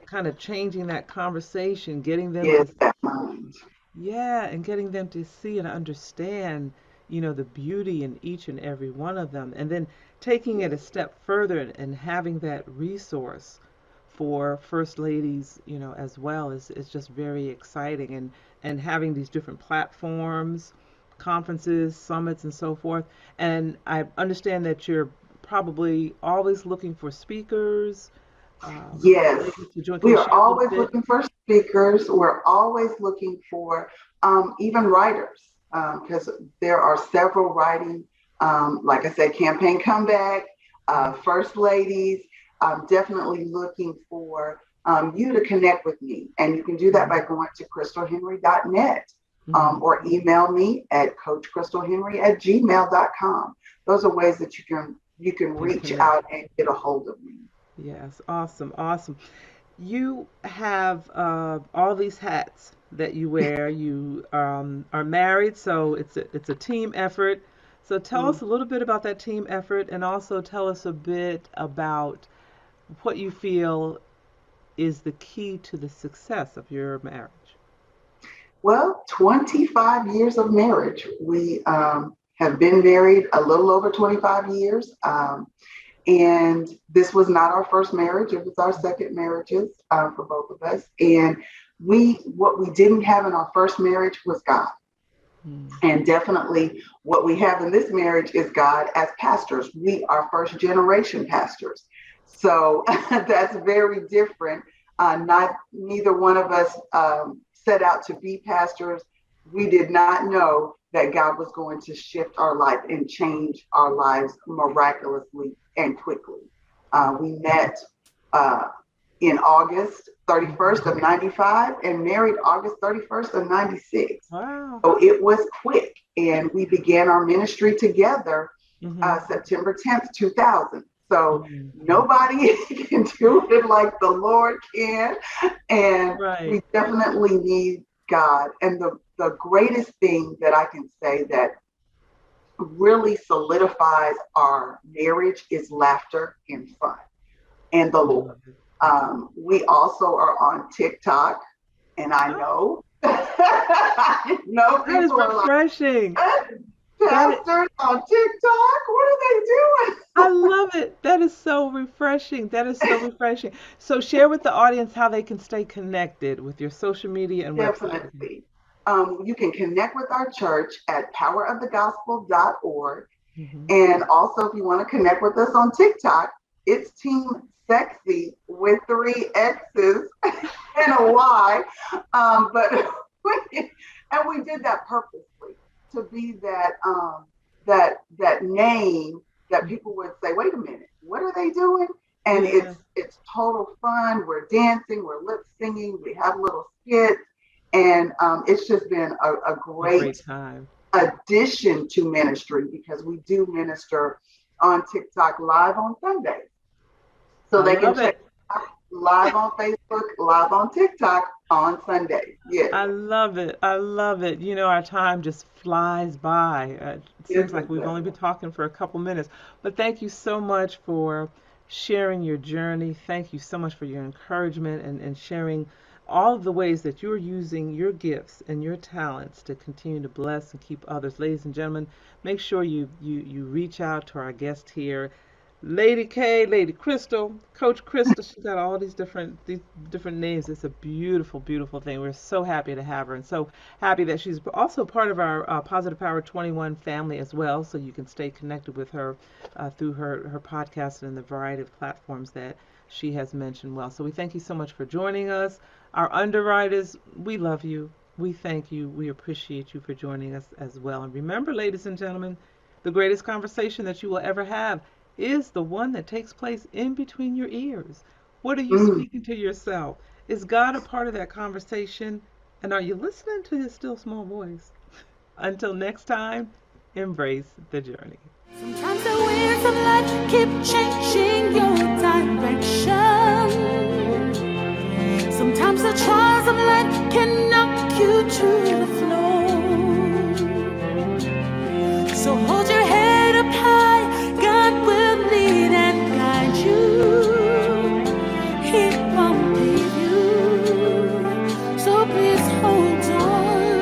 kind of changing that conversation, getting them Yes, to, that mind. yeah, and getting them to see and understand, the beauty in each and every one of them, and then taking it a step further and having that resource for first ladies, as well is just very exciting, and having these different platforms, conferences, summits, and so forth. And I understand that you're probably always looking for speakers. Yes, To join. Can we you are share a little always bit? looking for speakers. We're always looking for even writers, because there are several writing, like I said, Campaign Comeback, First Ladies. I'm definitely looking for you to connect with me. And you can do that by going to crystalhenry.net or email me at coachcrystalhenry@gmail.com. Those are ways that you can reach out and get a hold of me. Yes, awesome, awesome. You have all these hats that you wear. You are married, so it's a team effort. So tell us a little bit about that team effort, and also tell us a bit about what you feel is the key to the success of your marriage. Well, 25 years of marriage. We have been married a little over 25 years. And this was not our first marriage. It was our second marriages for both of us. And what we didn't have in our first marriage was God. And definitely what we have in this marriage is God as pastors. We are first generation pastors. So that's very different. Neither one of us set out to be pastors. We did not know that God was going to shift our life and change our lives miraculously and quickly. We met in August 31st of 95 and married August 31st of 96. Wow. So it was quick. And we began our ministry together September 10th, 2000. So nobody can do it like the Lord can. And we definitely need God. And the greatest thing that I can say that really solidifies our marriage is laughter and fun and the Lord. We also are on TikTok, and I know, that is refreshing. Pastors on TikTok, what are they doing? I love it. That is so refreshing. That is so refreshing. So share with the audience how they can stay connected with your social media and website. Definitely. You can connect with our church at powerofthegospel.org. And also, if you want to connect with us on TikTok, it's Team Sexy with 3 X's and a Y. And we did that purposely to be that name that people would say, wait a minute, what are they doing? And it's total fun. We're dancing, we're lip singing, we have little skits, and it's just been a great time. Addition to ministry, because we do minister on TikTok live on Sundays. So they can check live on Facebook, live on TikTok on Sundays. Yeah. I love it. I love it. You know, our time just flies by. It seems like we've only been talking for a couple minutes. But thank you so much for sharing your journey. Thank you so much for your encouragement and sharing all of the ways that you're using your gifts and your talents to continue to bless and keep others. Ladies and gentlemen, make sure you reach out to our guest here, Lady K, Lady Crystal, Coach Crystal. She's got all these different names. It's a beautiful, beautiful thing. We're so happy to have her, and so happy that she's also part of our Positive Power 21 family as well. So you can stay connected with her through her podcast and the variety of platforms that she has mentioned. Well, so we thank you so much for joining us. Our underwriters, we love you. We thank you. We appreciate you for joining us as well. And remember, ladies and gentlemen, the greatest conversation that you will ever have is the one that takes place in between your ears. What are you speaking to yourself? Is God a part of that conversation? And are you listening to his still small voice? Until next time, embrace the journey. Sometimes the winds of life keep changing your direction. Sometimes the trials of life can knock you to the floor. So hold your head up high, God will lead and guide you. He won't leave you, so please hold on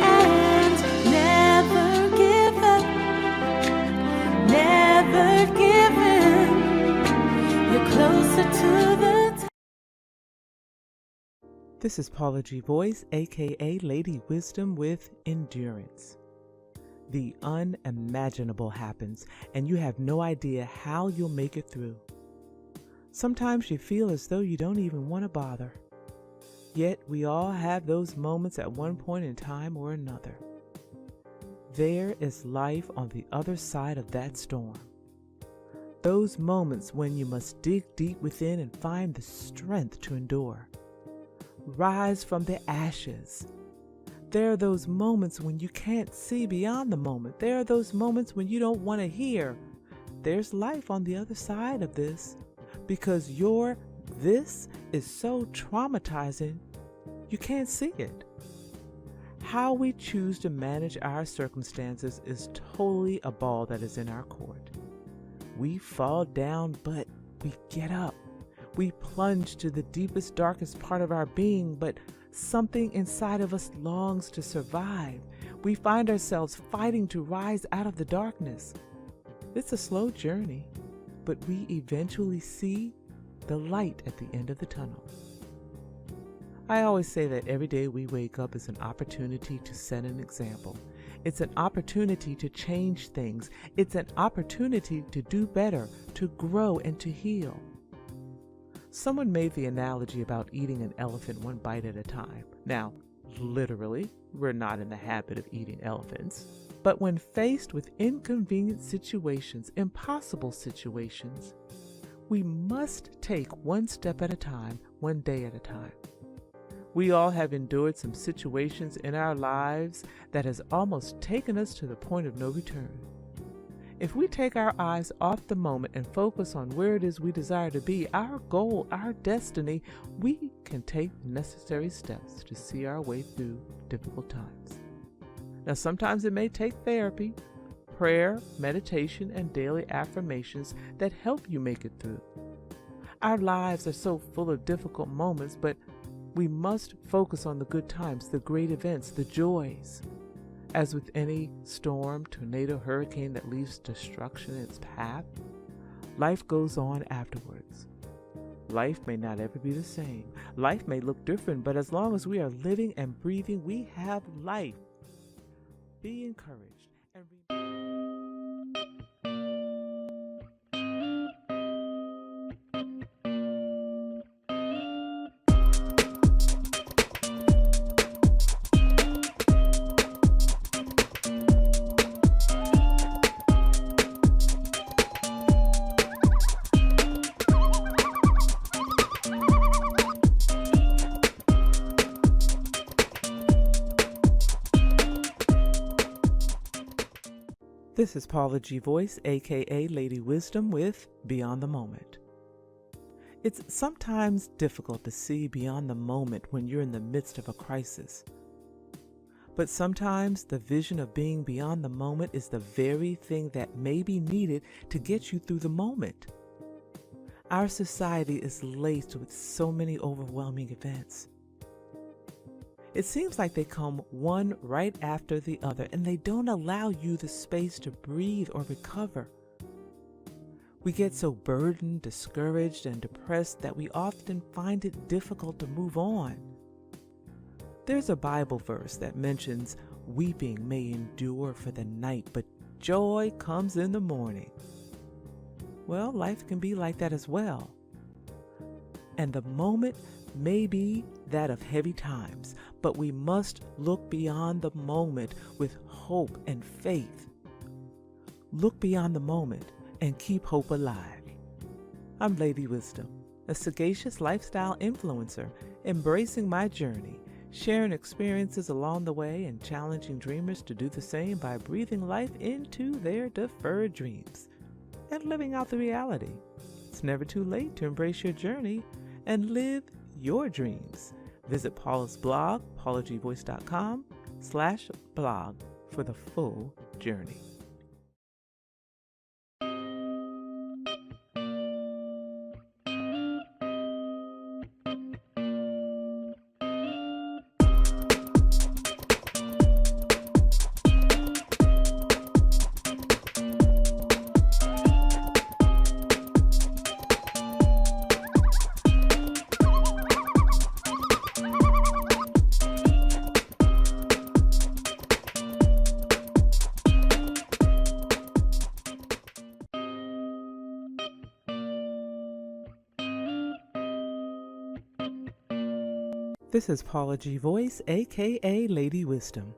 and never give up, never give in. You're closer to the This is Paula G. Boyce, aka Lady Wisdom with Endurance. The unimaginable happens, and you have no idea how you'll make it through. Sometimes you feel as though you don't even want to bother. Yet we all have those moments at one point in time or another. There is life on the other side of that storm. Those moments when you must dig deep within and find the strength to endure. Rise from the ashes. There are those moments when you can't see beyond the moment. There are those moments when you don't want to hear. There's life on the other side of this, because your this is so traumatizing, you can't see it. How we choose to manage our circumstances is totally a ball that is in our court. We fall down, but we get up. We plunge to the deepest, darkest part of our being, but something inside of us longs to survive. We find ourselves fighting to rise out of the darkness. It's a slow journey, but we eventually see the light at the end of the tunnel. I always say that every day we wake up is an opportunity to set an example. It's an opportunity to change things. It's an opportunity to do better, to grow, and to heal. Someone made the analogy about eating an elephant one bite at a time. Now, literally, we're not in the habit of eating elephants. But when faced with inconvenient situations, impossible situations, we must take one step at a time, one day at a time. We all have endured some situations in our lives that has almost taken us to the point of no return. If we take our eyes off the moment and focus on where it is we desire to be, our goal, our destiny, we can take necessary steps to see our way through difficult times. Now, sometimes it may take therapy, prayer, meditation, and daily affirmations that help you make it through. Our lives are so full of difficult moments, but we must focus on the good times, the great events, the joys. As with any storm, tornado, hurricane that leaves destruction in its path, life goes on afterwards. Life may not ever be the same. Life may look different, but as long as we are living and breathing, we have life. Be encouraged and This is Paula G. Voice, aka Lady Wisdom, with Beyond the Moment. It's sometimes difficult to see beyond the moment when you're in the midst of a crisis. But sometimes the vision of being beyond the moment is the very thing that may be needed to get you through the moment. Our society is laced with so many overwhelming events. It seems like they come one right after the other, and they don't allow you the space to breathe or recover. We get so burdened, discouraged, and depressed that we often find it difficult to move on. There's a Bible verse that mentions weeping may endure for the night, but joy comes in the morning. Well, life can be like that as well. And the moment may be that of heavy times, but we must look beyond the moment with hope and faith. Look beyond the moment and keep hope alive. I'm Lady Wisdom, a sagacious lifestyle influencer, embracing my journey, sharing experiences along the way and challenging dreamers to do the same by breathing life into their deferred dreams and living out the reality. It's never too late to embrace your journey and live your dreams. Visit Paula's blog, paulagvoice.com/blog for the full journey. This is Paula G. Voice, aka Lady Wisdom.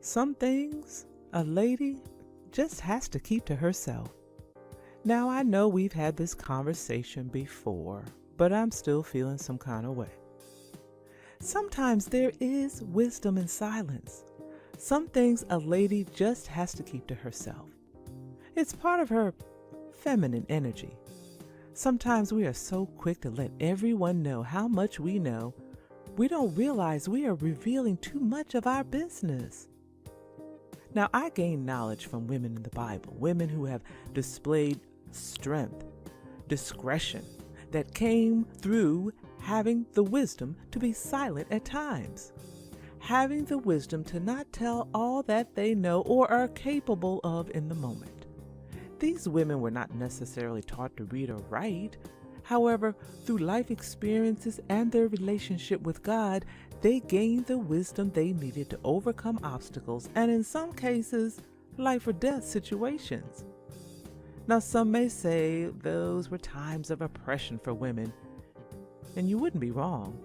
Some things a lady just has to keep to herself. Now, I know we've had this conversation before, but I'm still feeling some kind of way. Sometimes there is wisdom in silence. Some things a lady just has to keep to herself. It's part of her feminine energy. Sometimes we are so quick to let everyone know how much we know, we don't realize we are revealing too much of our business. Now, I gained knowledge from women in the Bible, women who have displayed strength, discretion, that came through having the wisdom to be silent at times, having the wisdom to not tell all that they know or are capable of in the moment. These women were not necessarily taught to read or write. However, through life experiences and their relationship with God, they gained the wisdom they needed to overcome obstacles and, in some cases, life or death situations. Now, some may say those were times of oppression for women, and you wouldn't be wrong.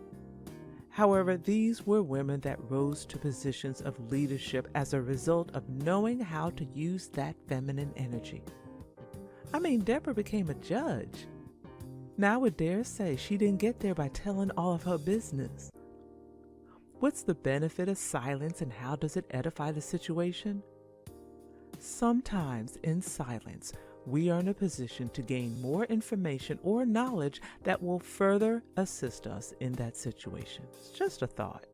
However, these were women that rose to positions of leadership as a result of knowing how to use that feminine energy. I mean, Deborah became a judge. Now I would dare say she didn't get there by telling all of her business. What's the benefit of silence, and how does it edify the situation? Sometimes in silence, we are in a position to gain more information or knowledge that will further assist us in that situation. It's just a thought.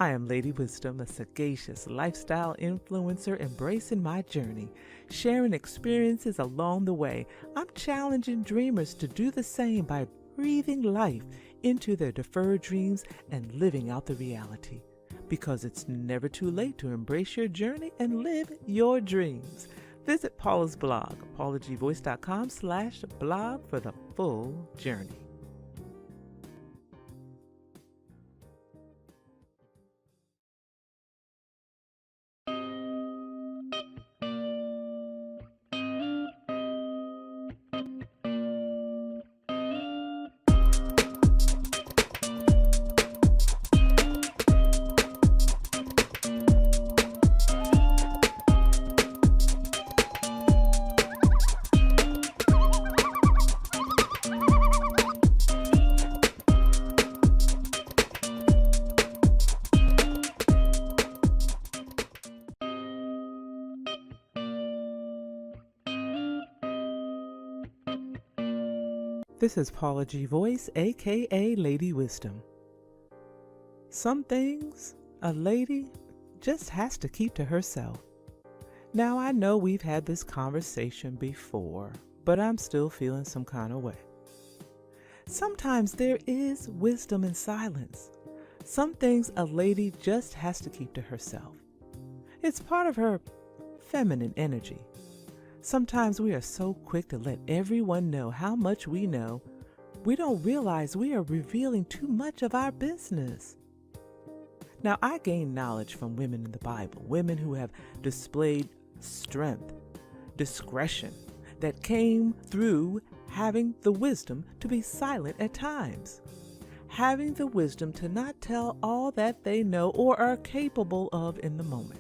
I am Lady Wisdom, a sagacious lifestyle influencer embracing my journey, sharing experiences along the way. I'm challenging dreamers to do the same by breathing life into their deferred dreams and living out the reality. Because it's never too late to embrace your journey and live your dreams. Visit Paula's blog, paulagvoice.com/blog for the full journey. This is Paula G. Voice, aka Lady Wisdom. Some things a lady just has to keep to herself. Now, I know we've had this conversation before, but I'm still feeling some kind of way. Sometimes there is wisdom in silence. Some things a lady just has to keep to herself. It's part of her feminine energy. Sometimes we are so quick to let everyone know how much we know, we don't realize we are revealing too much of our business. Now, I gained knowledge from women in the Bible, women who have displayed strength, discretion, that came through having the wisdom to be silent at times, having the wisdom to not tell all that they know or are capable of in the moment.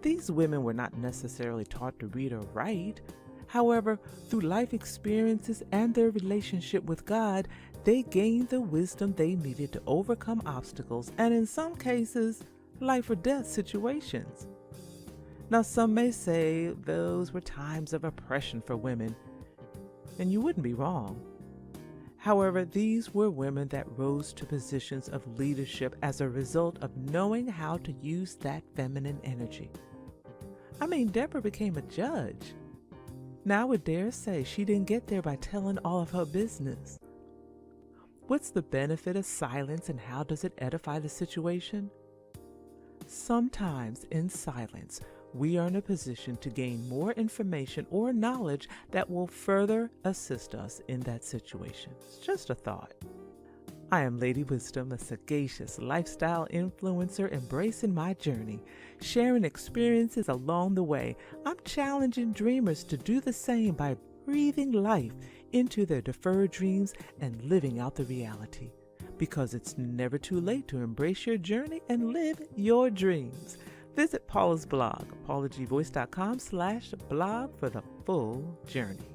These women were not necessarily taught to read or write. However, through life experiences and their relationship with God, they gained the wisdom they needed to overcome obstacles and, in some cases, life or death situations. Now, some may say those were times of oppression for women, and you wouldn't be wrong. However, these were women that rose to positions of leadership as a result of knowing how to use that feminine energy. I mean, Deborah became a judge. Now, I would dare say she didn't get there by telling all of her business. What's the benefit of silence, and how does it edify the situation? Sometimes in silence, we are in a position to gain more information or knowledge that will further assist us in that situation. It's just a thought. I am Lady Wisdom, a sagacious lifestyle influencer embracing my journey, sharing experiences along the way. I'm challenging dreamers to do the same by breathing life into their deferred dreams and living out the reality. Because it's never too late to embrace your journey and live your dreams. Visit Paula's blog, paulagvoice.com/blog for the full journey.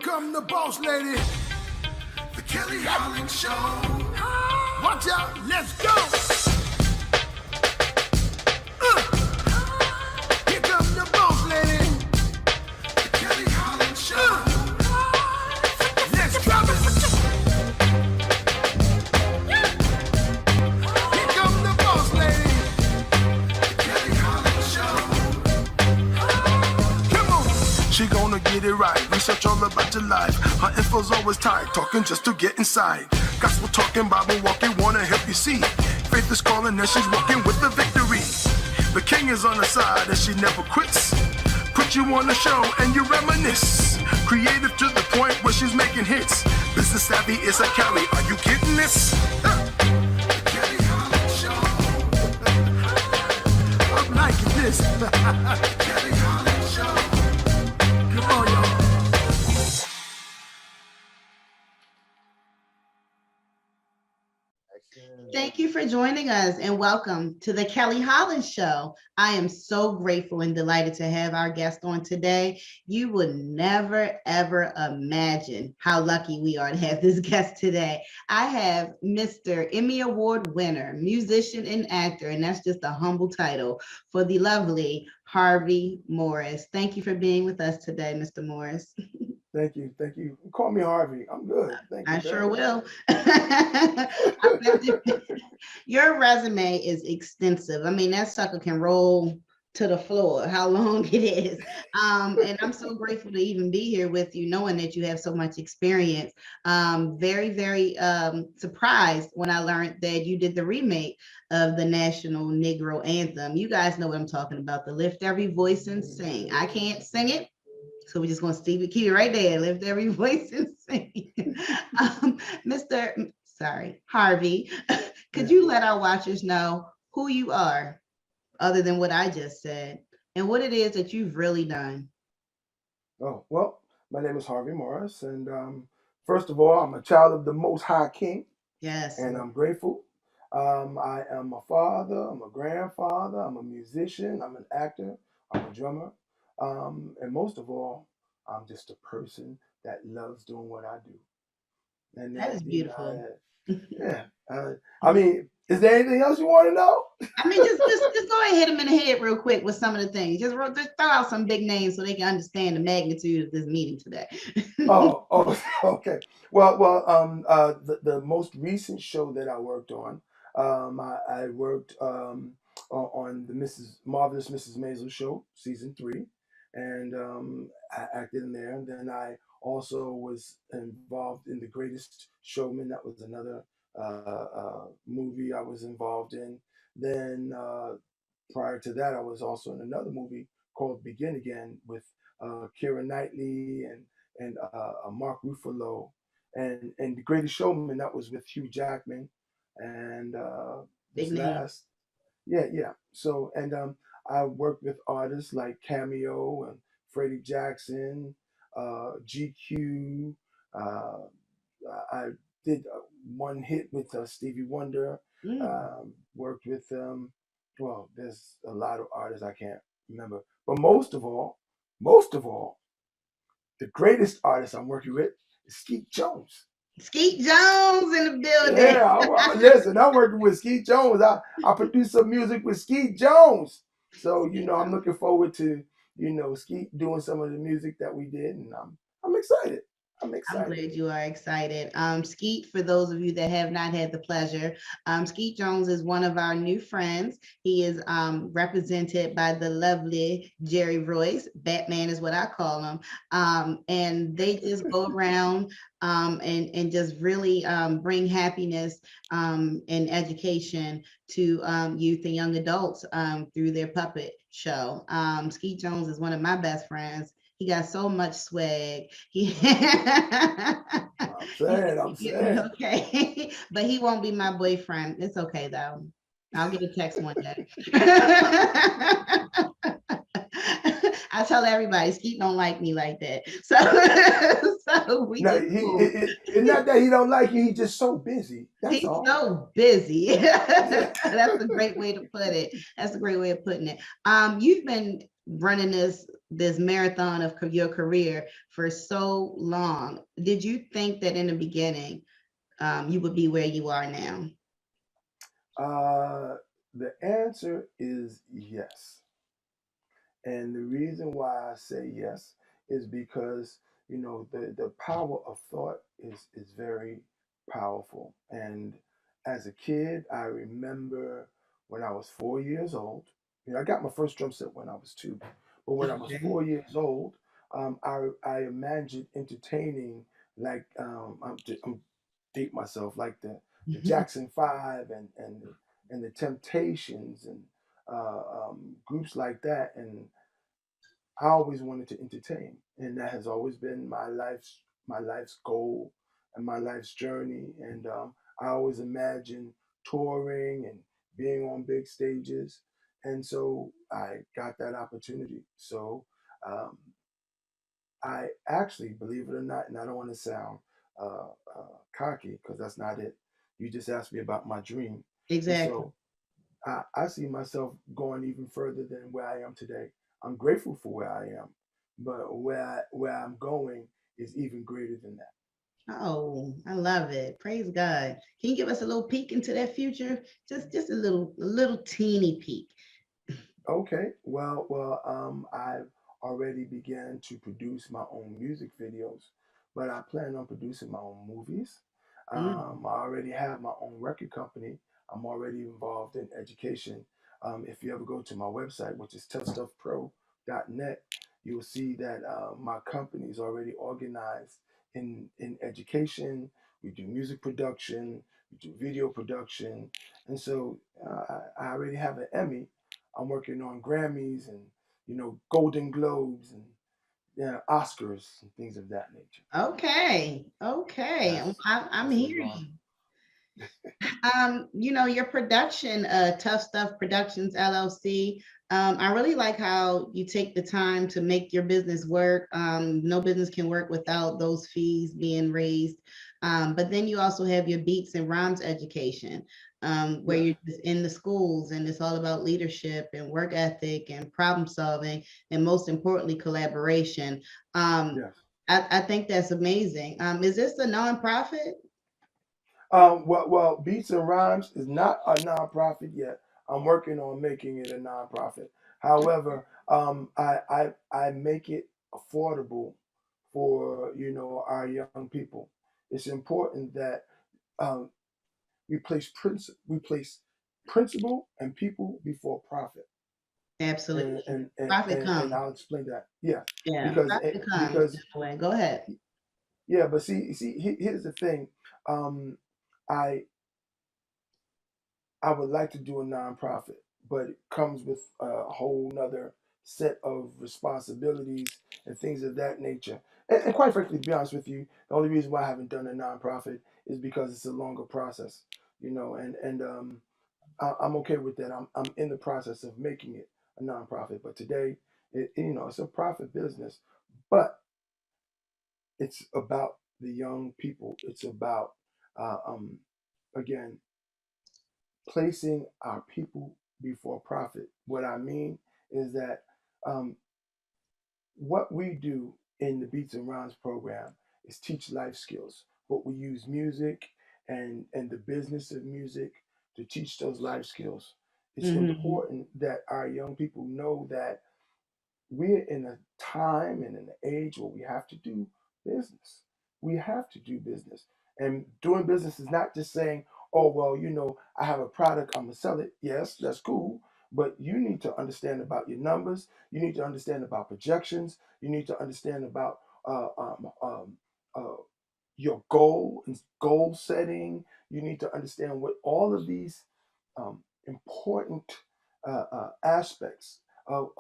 Come the boss lady, the Kelly Holland Show. Watch out, let's go. Here come the boss lady, the Kelly Holland Show. Let's drop it. Here come the boss lady, the Kelly Holland Show. Come on, she gonna get it right. Research all about your life. Her info's always tight, talking just to get inside. Gospel talking, Bible walking, wanna help you see. Faith is calling and she's walking with the victory. The king is on her side and she never quits. Put you on the show and you reminisce. Creative to the point where she's making hits. Business savvy is a Kelly, are you getting this? Come on, y'all. Thank you for joining us and welcome to the Kelly Holland Show. I am so grateful and delighted to have our guest on today. You would never, ever imagine how lucky we are to have this guest today. I have Mr. Emmy Award winner, musician and actor, and that's just a humble title, for the lovely Harvey Morris. Thank you for being with us today, Mr. Morris. Thank you. Thank you. Call me Harvey. I'm good. Thank you. I sure will. Your resume is extensive. I mean, that sucker can roll to the floor, how long it is. And I'm so grateful to even be here with you, knowing that you have so much experience. Very, very surprised when I learned that you did the remake of the National Negro Anthem. You guys know what I'm talking about, the Lift Every Voice and Sing. I can't sing it, so we're just going to keep it right there. Lift every voice and sing. Harvey, could you let our watchers know who you are, other than what I just said, and what it is that you've really done? Oh, well, my name is Harvey Morris. And first of all, I'm a child of the Most High King. Yes. And I'm grateful. I am a father. I'm a grandfather. I'm a musician. I'm an actor. I'm a drummer. And most of all, I'm just a person that loves doing what I do. And that is beautiful. I mean, is there anything else you want to know? I mean, just go ahead and hit them in the head real quick with some of the things. Just throw out some big names so they can understand the magnitude of this meeting today. Okay. Well, the most recent show that I worked on, I worked on the Marvelous Mrs. Maisel show, season 3, and I acted in there. And then I also was involved in The Greatest Showman. That was another movie I was involved in. Then prior to that, I was also in another movie called Begin Again with Keira Knightley and Mark Ruffalo, and The Greatest Showman, that was with Hugh Jackman, and this last, yeah. So, and I worked with artists like Cameo and Freddie Jackson, GQ. I did one hit with Stevie Wonder. Worked with well, there's a lot of artists I can't remember, but most of all, the greatest artist I'm working with is Skeet Jones. Skeet Jones in the building. Yeah, listen, I'm working with Skeet Jones. I produced some music with Skeet Jones. So, I'm looking forward to, Skeet doing some of the music that we did, and I'm excited. I'm glad you are excited. Skeet, for those of you that have not had the pleasure, Skeet Jones is one of our new friends. He is represented by the lovely Jerry Royce. Batman is what I call him. And they just go around and just really bring happiness and education to youth and young adults through their puppet show. Skeet Jones is one of my best friends. He got so much swag. I'm saying. Okay, but he won't be my boyfriend. It's okay though. I'll get a text one day. I tell everybody, Skeet don't like me like that. So we it's not that he don't like you. He's just so busy. That's He's all. so busy. That's a great way to put it. That's a great way of putting it. You've been running this marathon of your career for so long. Did you think that in the beginning you would be where you are now? The answer is yes. And the reason why I say yes is because, the power of thought is very powerful. And as a kid, I remember when I was 4 years old, I got my first drum set when I was 2, but when I was 4 years old, I imagined entertaining, like, I'm deep myself, like the Jackson 5 and the Temptations and groups like that. And I always wanted to entertain, and that has always been my life's goal and my life's journey. And I always imagined touring and being on big stages. And so I got that opportunity. So I actually, believe it or not, and I don't want to sound cocky because that's not it. You just asked me about my dream. And Exactly. so I see myself going even further than where I am today. I'm grateful for where I am, but where I'm going is even greater than that. Oh, I love it. Praise God. Can you give us a little peek into that future? Just a little teeny peek. Okay, I've already began to produce my own music videos, but I plan on producing my own movies. I already have my own record company. I'm already involved in education. If you ever go to my website, which is toughstuffpro.net, you'll see that my company is already organized in education. We do music production, we do video production, and so I already have an Emmy. I'm working on Grammys and Golden Globes and Oscars and things of that nature. Okay. Okay. I'm That's what's hearing going on. you. Your production, Tough Stuff Productions LLC. I really like how you take the time to make your business work. No business can work without those fees being raised. But then you also have your beats and rhymes education, where Yes, you're just in the schools and it's all about leadership and work ethic and problem solving, and most importantly, collaboration. Um, yes. I think that's amazing. Is this a nonprofit? Beats and Rhymes is not a nonprofit yet. I'm working on making it a nonprofit. However, I make it affordable for our young people. It's important that um, we place principle and people before profit, and Absolutely. and and, Profit and, and comes. I'll explain that. Yeah, Yeah, because profit comes because that way. Go ahead. yeah, but here's the thing. Um, I I would like to do a nonprofit, but it comes with a whole nother set of responsibilities and things of that nature. And quite frankly, to be honest with you, the only reason why I haven't done a nonprofit is because it's a longer process, I'm okay with that. I'm in the process of making it a nonprofit, but today, it's a profit business, but it's about the young people. It's about, again, placing our people before profit. What I mean is that um, what we do in the Beats and Rhymes program is teach life skills, but we use music and the business of music to teach those life skills. It's Hmm. important that our young people know that we're in a time and an age where we have to do business. We have to do business. And doing business is not just saying, oh, well, I have a product, I'm going to sell it. Yes, that's cool. But you need to understand about your numbers. You need to understand about projections. You need to understand about uh, um, um, uh, your goal and goal setting. You need to understand what all of these important aspects of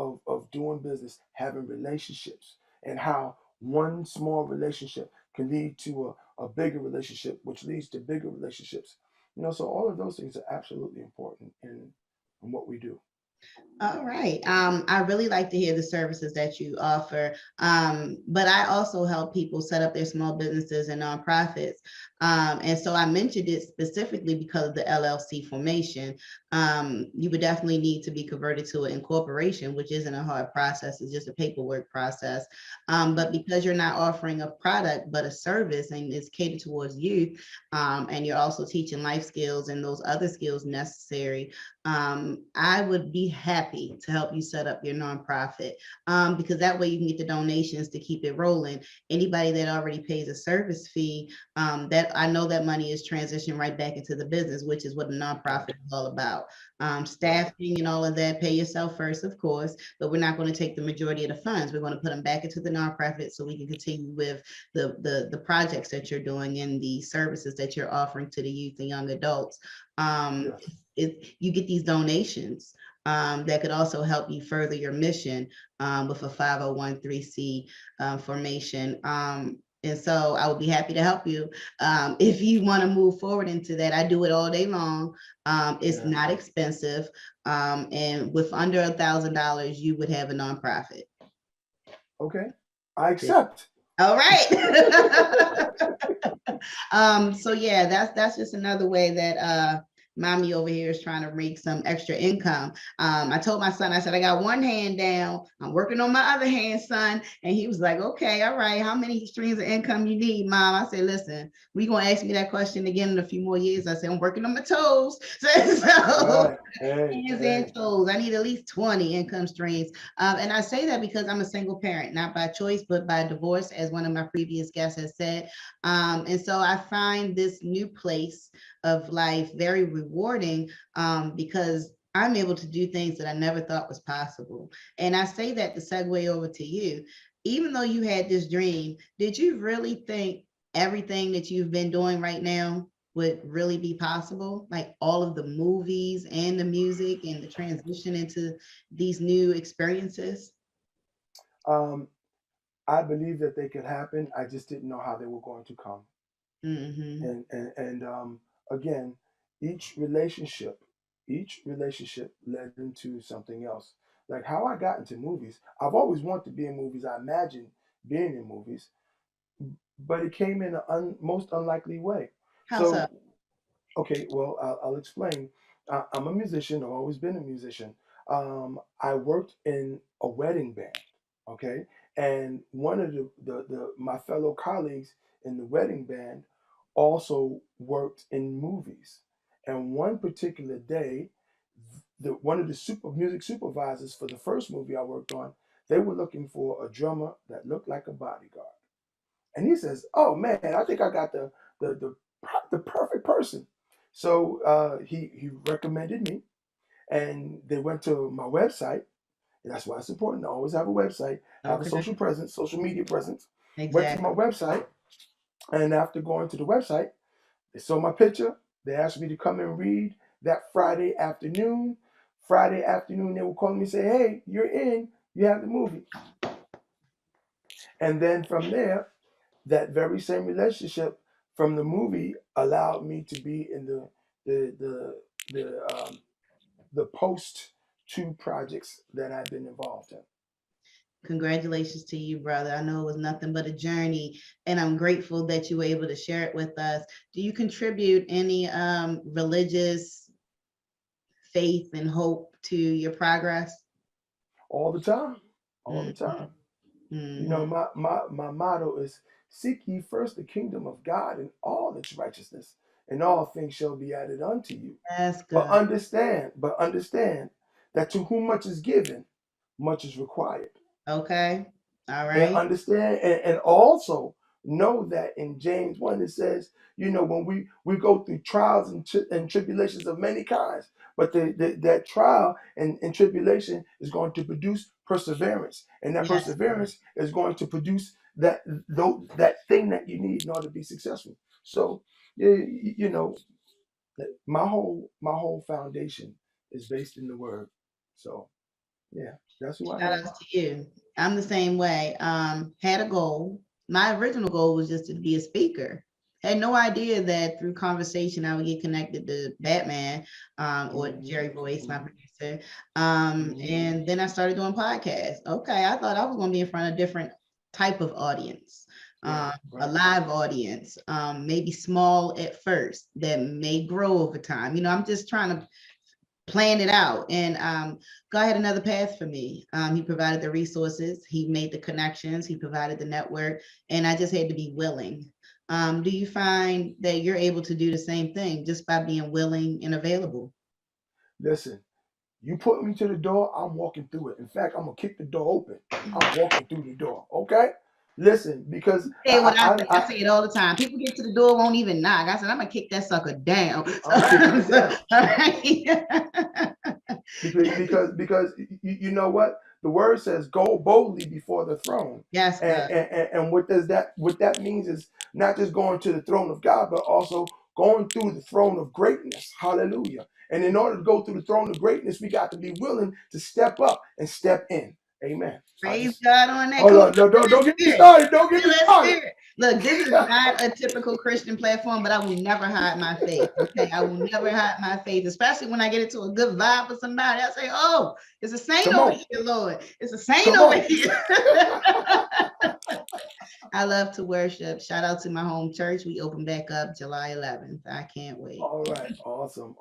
doing business, having relationships, and how one small relationship can lead to a bigger relationship, which leads to bigger relationships. So all of those things are absolutely important in what we do. All right. I really like to hear the services that you offer. But I also help people set up their small businesses and nonprofits. And so I mentioned it specifically because of the LLC formation. You would definitely need to be converted to an incorporation, which isn't a hard process, it's just a paperwork process. But because you're not offering a product, but a service, and it's catered towards youth, and you're also teaching life skills and those other skills necessary, I would be happy to help you set up your nonprofit, because that way you can get the donations to keep it rolling. Anybody that already pays a service fee, that I know that money is transitioned right back into the business, which is what a Right, nonprofit is all about. right, Staffing and all of that, pay yourself first, of course, but we're not going to take the majority of the funds. We're going to put them back into the nonprofit so we can continue with the projects that you're doing and the services that you're offering to the youth and young adults. Um, yes, you get these donations, that could also help you further your mission, with a 501c formation. And so I would be happy to help you. If you want to move forward into that, I do it all day long. It's not expensive. And with under $1,000, you would have a nonprofit. Okay, I accept. All right. So yeah, that's just another way that mommy over here is trying to make some extra income. I told my son, I said, I got one hand down. I'm working on my other hand, son. And he was like, okay, all right. How many streams of income you need, mom? I said, listen, we gonna ask me that question again in a few more years. I said, I'm working on my toes. So hands and toes. I need at least 20 income streams. And I say that because I'm a single parent, not by choice, but by divorce, as one of my previous guests has said. And so I find this new place of life very rewarding because I'm able to do things that I never thought was possible. And I say that to segue over to you. Even though you had this dream, did you really think everything that you've been doing right now would really be possible? Like all of the movies and the music and the transition into these new experiences? I believe that they could happen. I just didn't know how they were going to come. Mm-hmm. And again, each relationship led into something else. Like how I got into movies, I've always wanted to be in movies. I imagined being in movies, but it came in an most unlikely way. How so? Okay, well, I'll explain. I'm a musician. I've always been a musician. I worked in a wedding band. Okay, and one of my fellow colleagues in the wedding band also worked in movies. And one particular day, one of the music supervisors for the first movie I worked on, they were looking for a drummer that looked like a bodyguard. And he says, "Oh man, I think I got the perfect person." So he recommended me, and they went to my website. And that's why it's important to always have a website, have a social presence, social media presence. Exactly. Went to my website, and after going to the website, they saw my picture. They asked me to come and read that Friday afternoon. Friday afternoon, they would call me and say, "Hey, you're in. You have the movie." And then from there, that very same relationship from the movie allowed me to be in the post two projects that I've been involved in. Congratulations to you, brother. I know it was nothing but a journey, and I'm grateful that you were able to share it with us. Do you contribute any religious faith and hope to your progress? All the time. All the time. Mm-hmm. You know, my motto is seek ye first the kingdom of God and all its righteousness, and all things shall be added unto you. That's good. But understand that to whom much is given, much is required. Okay. All right. And understand and also know that in James 1 it says, you know, when we go through trials and tribulations of many kinds, but that trial and tribulation is going to produce perseverance, and that perseverance is going to produce that thing that you need in order to be successful. So you know, my whole foundation is based in the word. So yeah, that's who I am. Shout out to you. I'm the same way. Had a goal. My original goal was just to be a speaker. Had no idea that through conversation I would get connected to Batman or Jerry Boyce, my producer. And then I started doing podcasts. Okay, I thought I was going to be in front of a different type of audience, a live audience, maybe small at first, that may grow over time. You know, I'm just trying to plan it out, and God had another path for me. He provided the resources, he made the connections, he provided the network, and I just had to be willing. Do you find that you're able to do the same thing just by being willing and available? Listen, you put me to the door, I'm walking through it. In fact, I'm gonna kick the door open. I'm walking through the door. Okay? Listen, because I say it all the time. People get to the door, won't even knock. I said, I'm gonna kick that sucker down. Because you know what? The word says, "Go boldly before the throne." Yes. And what that means is not just going to the throne of God, but also going through the throne of greatness. Hallelujah. And in order to go through the throne of greatness, we got to be willing to step up and step in. Amen. Praise God on that. Hold on, don't get me started. Don't get me started. Look, this is not a typical Christian platform, but I will never hide my faith. Okay, I will never hide my faith, especially when I get into a good vibe with somebody. I say, "Oh, it's a saint over here, Lord. It's a saint over here." I love to worship. Shout out to my home church. We open back up July 11th. I can't wait. All right, awesome.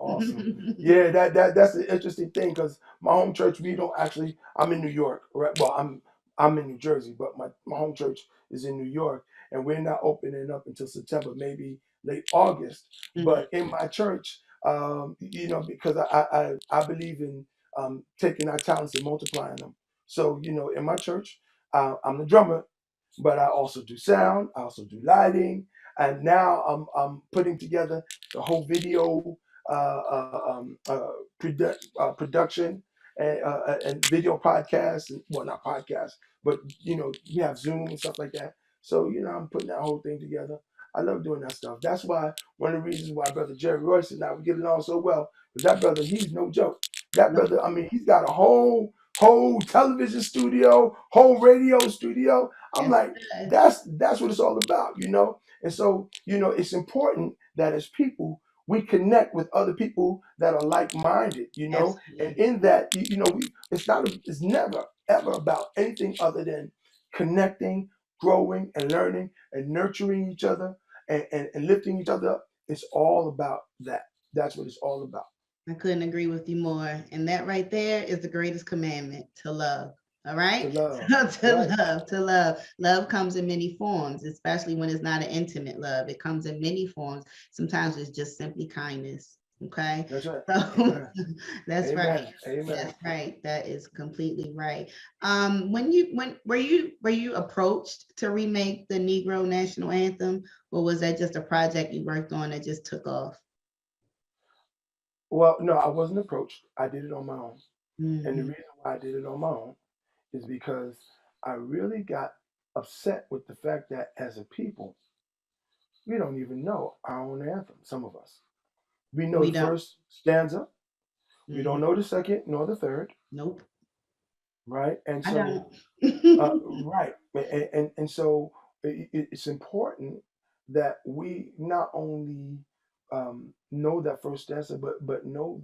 Yeah, that's the interesting thing because my home church, we don't actually. I'm in New York, right? Well, I'm in New Jersey, but my home church is in New York, and we're not opening up until September, maybe late August. But in my church, because I believe in taking our talents and multiplying them. So in my church, I'm the drummer, but I also do sound. I also do lighting. And now I'm putting together the whole video production and video podcasts, and well, not podcasts, but we have Zoom and stuff like that. So I'm putting that whole thing together. I love doing that stuff. That's why one of the reasons why Brother Jerry Royce and I we get along so well, because that brother, he's no joke. That brother, I mean, he's got a whole television studio, whole radio studio. I'm like, that's what it's all about, And so, it's important that as people, we connect with other people that are like-minded, Absolutely. And in that, it's never ever about anything other than connecting, growing, and learning, and nurturing each other, and lifting each other up. It's all about that. That's what it's all about. I couldn't agree with you more. And that right there is the greatest commandment, to love. All right? To love. Love comes in many forms, especially when it's not an intimate love. It comes in many forms. Sometimes it's just simply kindness. Okay. That's right. So, that's Amen. right. Amen. That's right. That is completely right. When were you approached to remake the Negro National Anthem, or was that just a project you worked on that just took off? Well, no, I wasn't approached. I did it on my own. And the reason why I did it on my own is because I really got upset with the fact that as a people, we don't even know our own anthem, some of us. We know the first stanza. We don't know the second nor the third. Nope. Right? And so, right. And so it's important that we not only know that first stanza, but know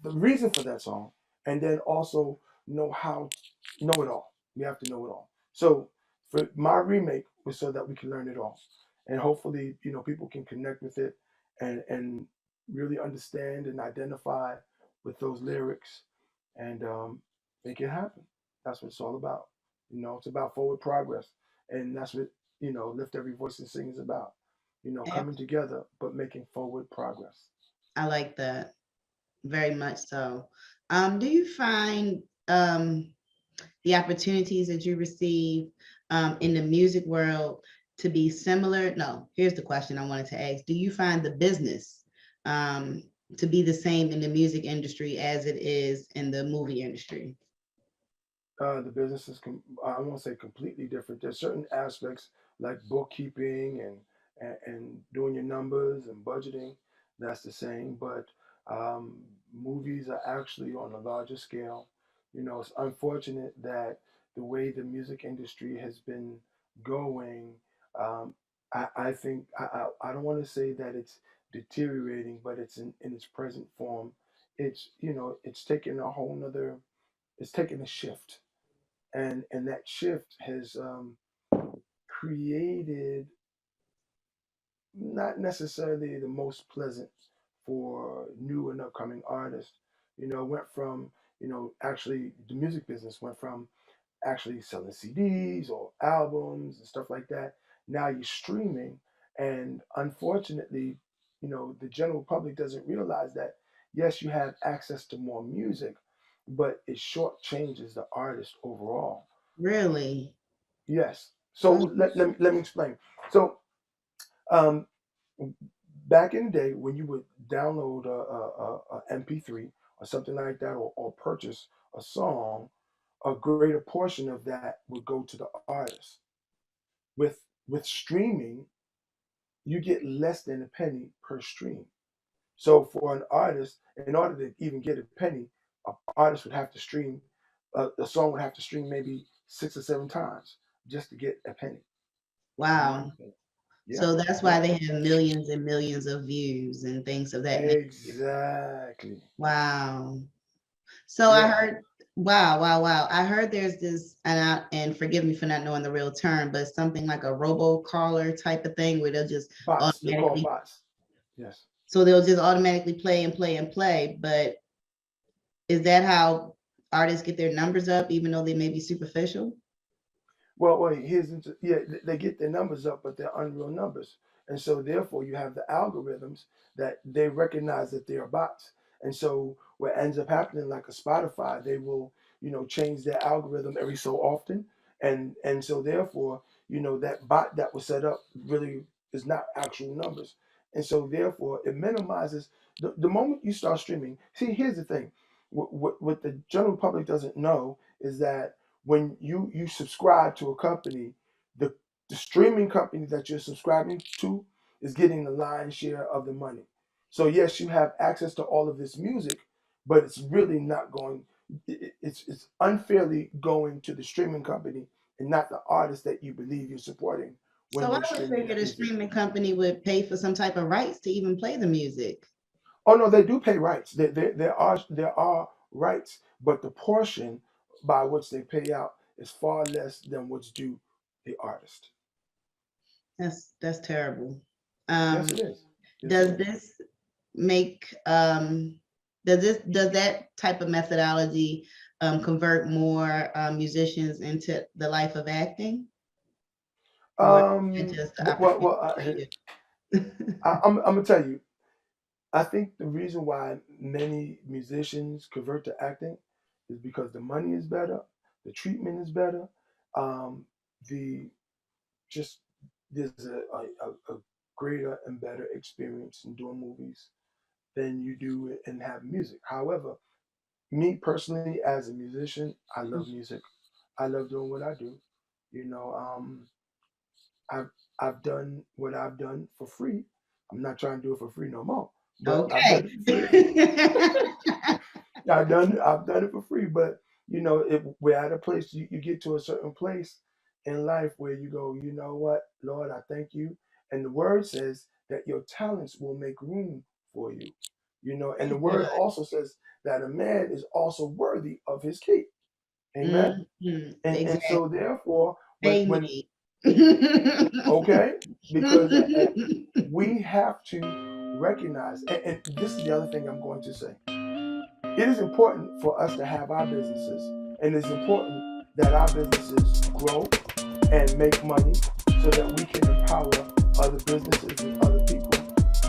the reason for that song, and then also know it all. We have to know it all. So for my remake was so that we can learn it all, and hopefully people can connect with it and really understand and identify with those lyrics and make it happen. That's what it's all about. It's about forward progress, and that's what Lift Every Voice and Sing is about. Coming together but making forward progress. I like that. Very much so. Do you find the opportunities that you receive in the music world to be similar? No, here's the question I wanted to ask. Do you find the business to be the same in the music industry as it is in the movie industry? The business is, I won't say completely different. There's certain aspects like bookkeeping and doing your numbers and budgeting, that's the same. But movies are actually on a larger scale. It's unfortunate that the way the music industry has been going, I think, I don't want to say that it's deteriorating, but it's in its present form. It's taken a whole nother, it's taken a shift. And that shift has created not necessarily the most pleasant for new and upcoming artists. Went from actually the music business went from actually selling CDs or albums and stuff like that. Now you're streaming, and unfortunately, the general public doesn't realize that yes, you have access to more music, but it shortchanges the artist overall. Really? Yes. So let me explain. So um, back in the day when you would download a MP3 or something like that, or purchase a song, a greater portion of that would go to the artist. With streaming, you get less than a penny per stream. So for an artist, in order to even get a penny, an artist would have to stream, the song would have to stream maybe 6 or 7 times just to get a penny. Wow. Yeah. So that's why they have millions and millions of views and things of that nature. Exactly. Wow. So I heard, wow. I heard there's this, and forgive me for not knowing the real term, but something like a robo-caller type of thing where they'll just bots. They're called automatically, bots. Yes. so they'll just automatically play and play and play. But is that how artists get their numbers up, even though they may be superficial? Well, they get their numbers up, but they're unreal numbers. And so therefore you have the algorithms that they recognize that they are bots. And so what ends up happening, like a Spotify, they will, change their algorithm every so often. And so therefore, that bot that was set up really is not actual numbers. And so therefore it minimizes the moment you start streaming. See, here's the thing. What the general public doesn't know is that when you subscribe to a company, the streaming company that you're subscribing to is getting the lion's share of the money. So yes, you have access to all of this music, but it's really not going. It's unfairly going to the streaming company and not the artist that you believe you're supporting. So I would figure the streaming company would pay for some type of rights to even play the music. Oh no, they do pay rights. There are rights, but the portion by which they pay out is far less than what's due the artist. That's terrible. Yes, it is. Does this make does that type of methodology convert more musicians into the life of acting? I'm gonna tell you. I think the reason why many musicians convert to acting is because the money is better, the treatment is better, there's a greater and better experience in doing movies than you do in having music. However, me personally as a musician, I love music. I love doing what I do. I've done what I've done for free. I'm not trying to do it for free no more. But okay. I've done it for free. But we're at a place you get to a certain place in life where you go, you know what, Lord, I thank you. And the word says that your talents will make room for you. And the word also says that a man is also worthy of his keep. Amen. Mm-hmm. And so therefore, when okay, because we have to recognize, and this is the other thing I'm going to say. It is important for us to have our businesses, and it's important that our businesses grow and make money so that we can empower other businesses and other people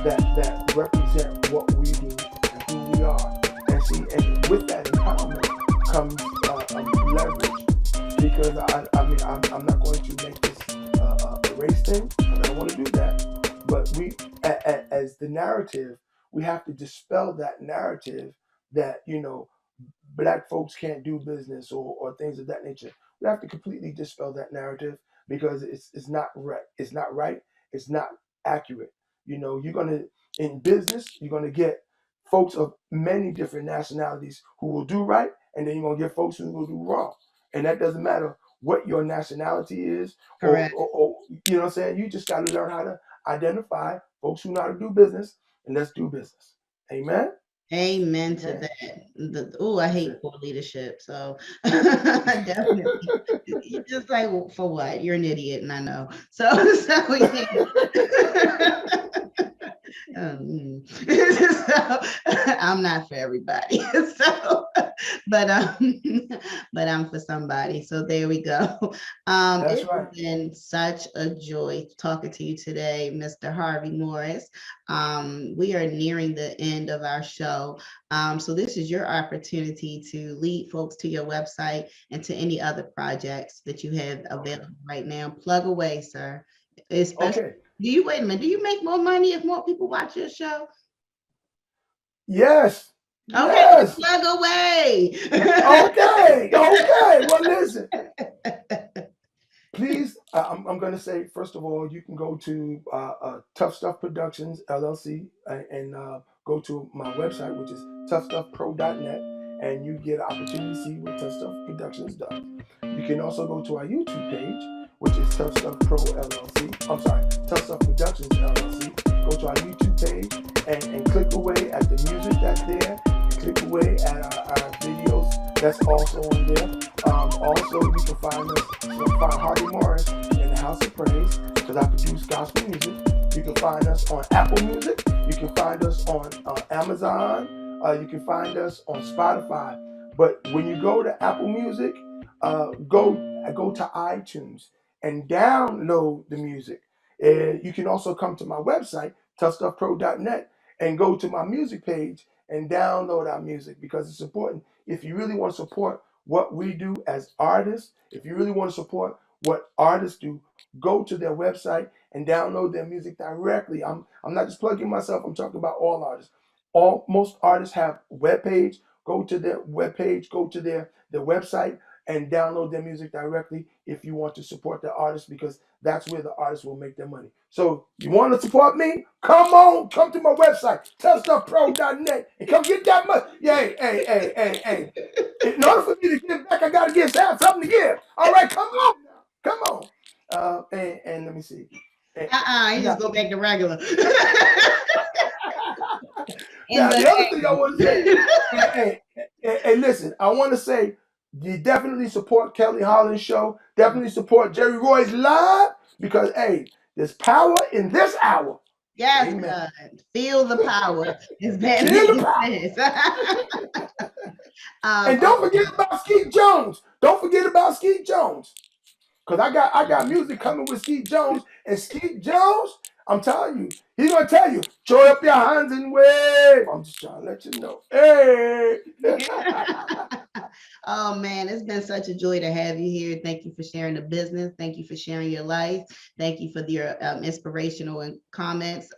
that represent what we do and who we are. And with that empowerment comes leverage. Because I'm not going to make this a race thing. I don't want to do that. But we, as the narrative, we have to dispel that narrative that Black folks can't do business or things of that nature. We have to completely dispel that narrative because it's not right. It's not right. It's not accurate. In business, you're gonna get folks of many different nationalities who will do right, and then you're gonna get folks who will do wrong. And that doesn't matter what your nationality is, or you know what I'm saying? You just got to learn how to identify folks who know how to do business, and let's do business. Amen? Amen to that. I hate poor leadership. So definitely, you're just like, for what? You're an idiot, and I know. So yeah. So I'm not for everybody. But I'm for somebody. So there we go. It's been such a joy talking to you today, Mr. Harvey Morris. We are nearing the end of our show. So this is your opportunity to lead folks to your website and to any other projects that you have available right now. Plug away, sir. Especially, wait a minute, do you make more money if more people watch your show? Yes. Okay, yes. Plug away. Okay. Well, listen. Please, I'm going to say, first of all, you can go to Tough Stuff Productions, LLC, and go to my website, which is toughstuffpro.net. and you get an opportunity to see what Tough Stuff Productions does. You can also go to our YouTube page, which is Tough Stuff Pro LLC. I'm sorry, Tough Stuff Productions LLC. Go to our YouTube page and click away at the music that's there. Click away at our videos that's also on there. Also, you can find Hardy Morris in the House of Praise, because I produce gospel music. You can find us on Apple Music. You can find us on Amazon. You can find us on Spotify. But when you go to Apple Music, go to iTunes and download the music. You can also come to my website, toughstuffpro.net, and go to my music page and download our music, because it's important. If you really want to support what we do as artists, if you really want to support what artists do, go to their website and download their music directly. I'm not just plugging myself, I'm talking about all artists. Most artists have a web page. Go to their web page, go to their website, and download their music directly if you want to support the artist, because that's where the artists will make their money. So you want to support me? Come to my website, toughstuffpro.net, and come get that money. Yeah, hey. In order for me to give back, I gotta have something to give. All right, come on. And let me see. You just go back to regular. Now, the other thing I want to say, hey, listen, I want to say, you definitely support Kelly Holland's show. Definitely support Jerry Roy's live, because, hey, there's power in this hour. Yes, amen. God. Feel the power. Feel the power. And don't forget about Skeet Jones. Because I got music coming with Skeet Jones. And Skeet Jones, I'm telling you, he's going to tell you, throw up your hands and wave. I'm just trying to let you know. Hey. Oh, man, it's been such a joy to have you here. Thank you for sharing the business. Thank you for sharing your life. Thank you for your inspirational comments.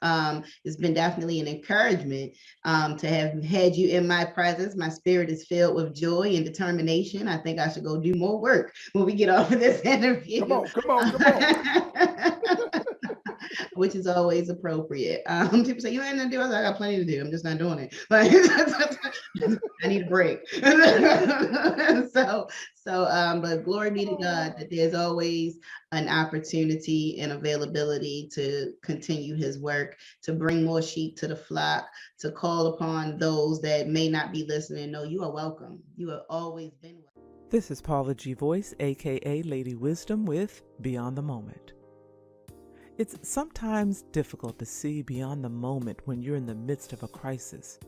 It's been definitely an encouragement to have had you in my presence. My spirit is filled with joy and determination. I think I should go do more work when we get off of this interview. Come on. Which is always appropriate. People say, you ain't gonna do it. I got plenty to do. I'm just not doing it. But I need a break. But glory be to God that there's always an opportunity and availability to continue his work, to bring more sheep to the flock, to call upon those that may not be listening. No, you are welcome. You have always been welcome. This is Paula G. Voice, aka Lady Wisdom, with Beyond the Moment. It's sometimes difficult to see beyond the moment when you're in the midst of a crisis.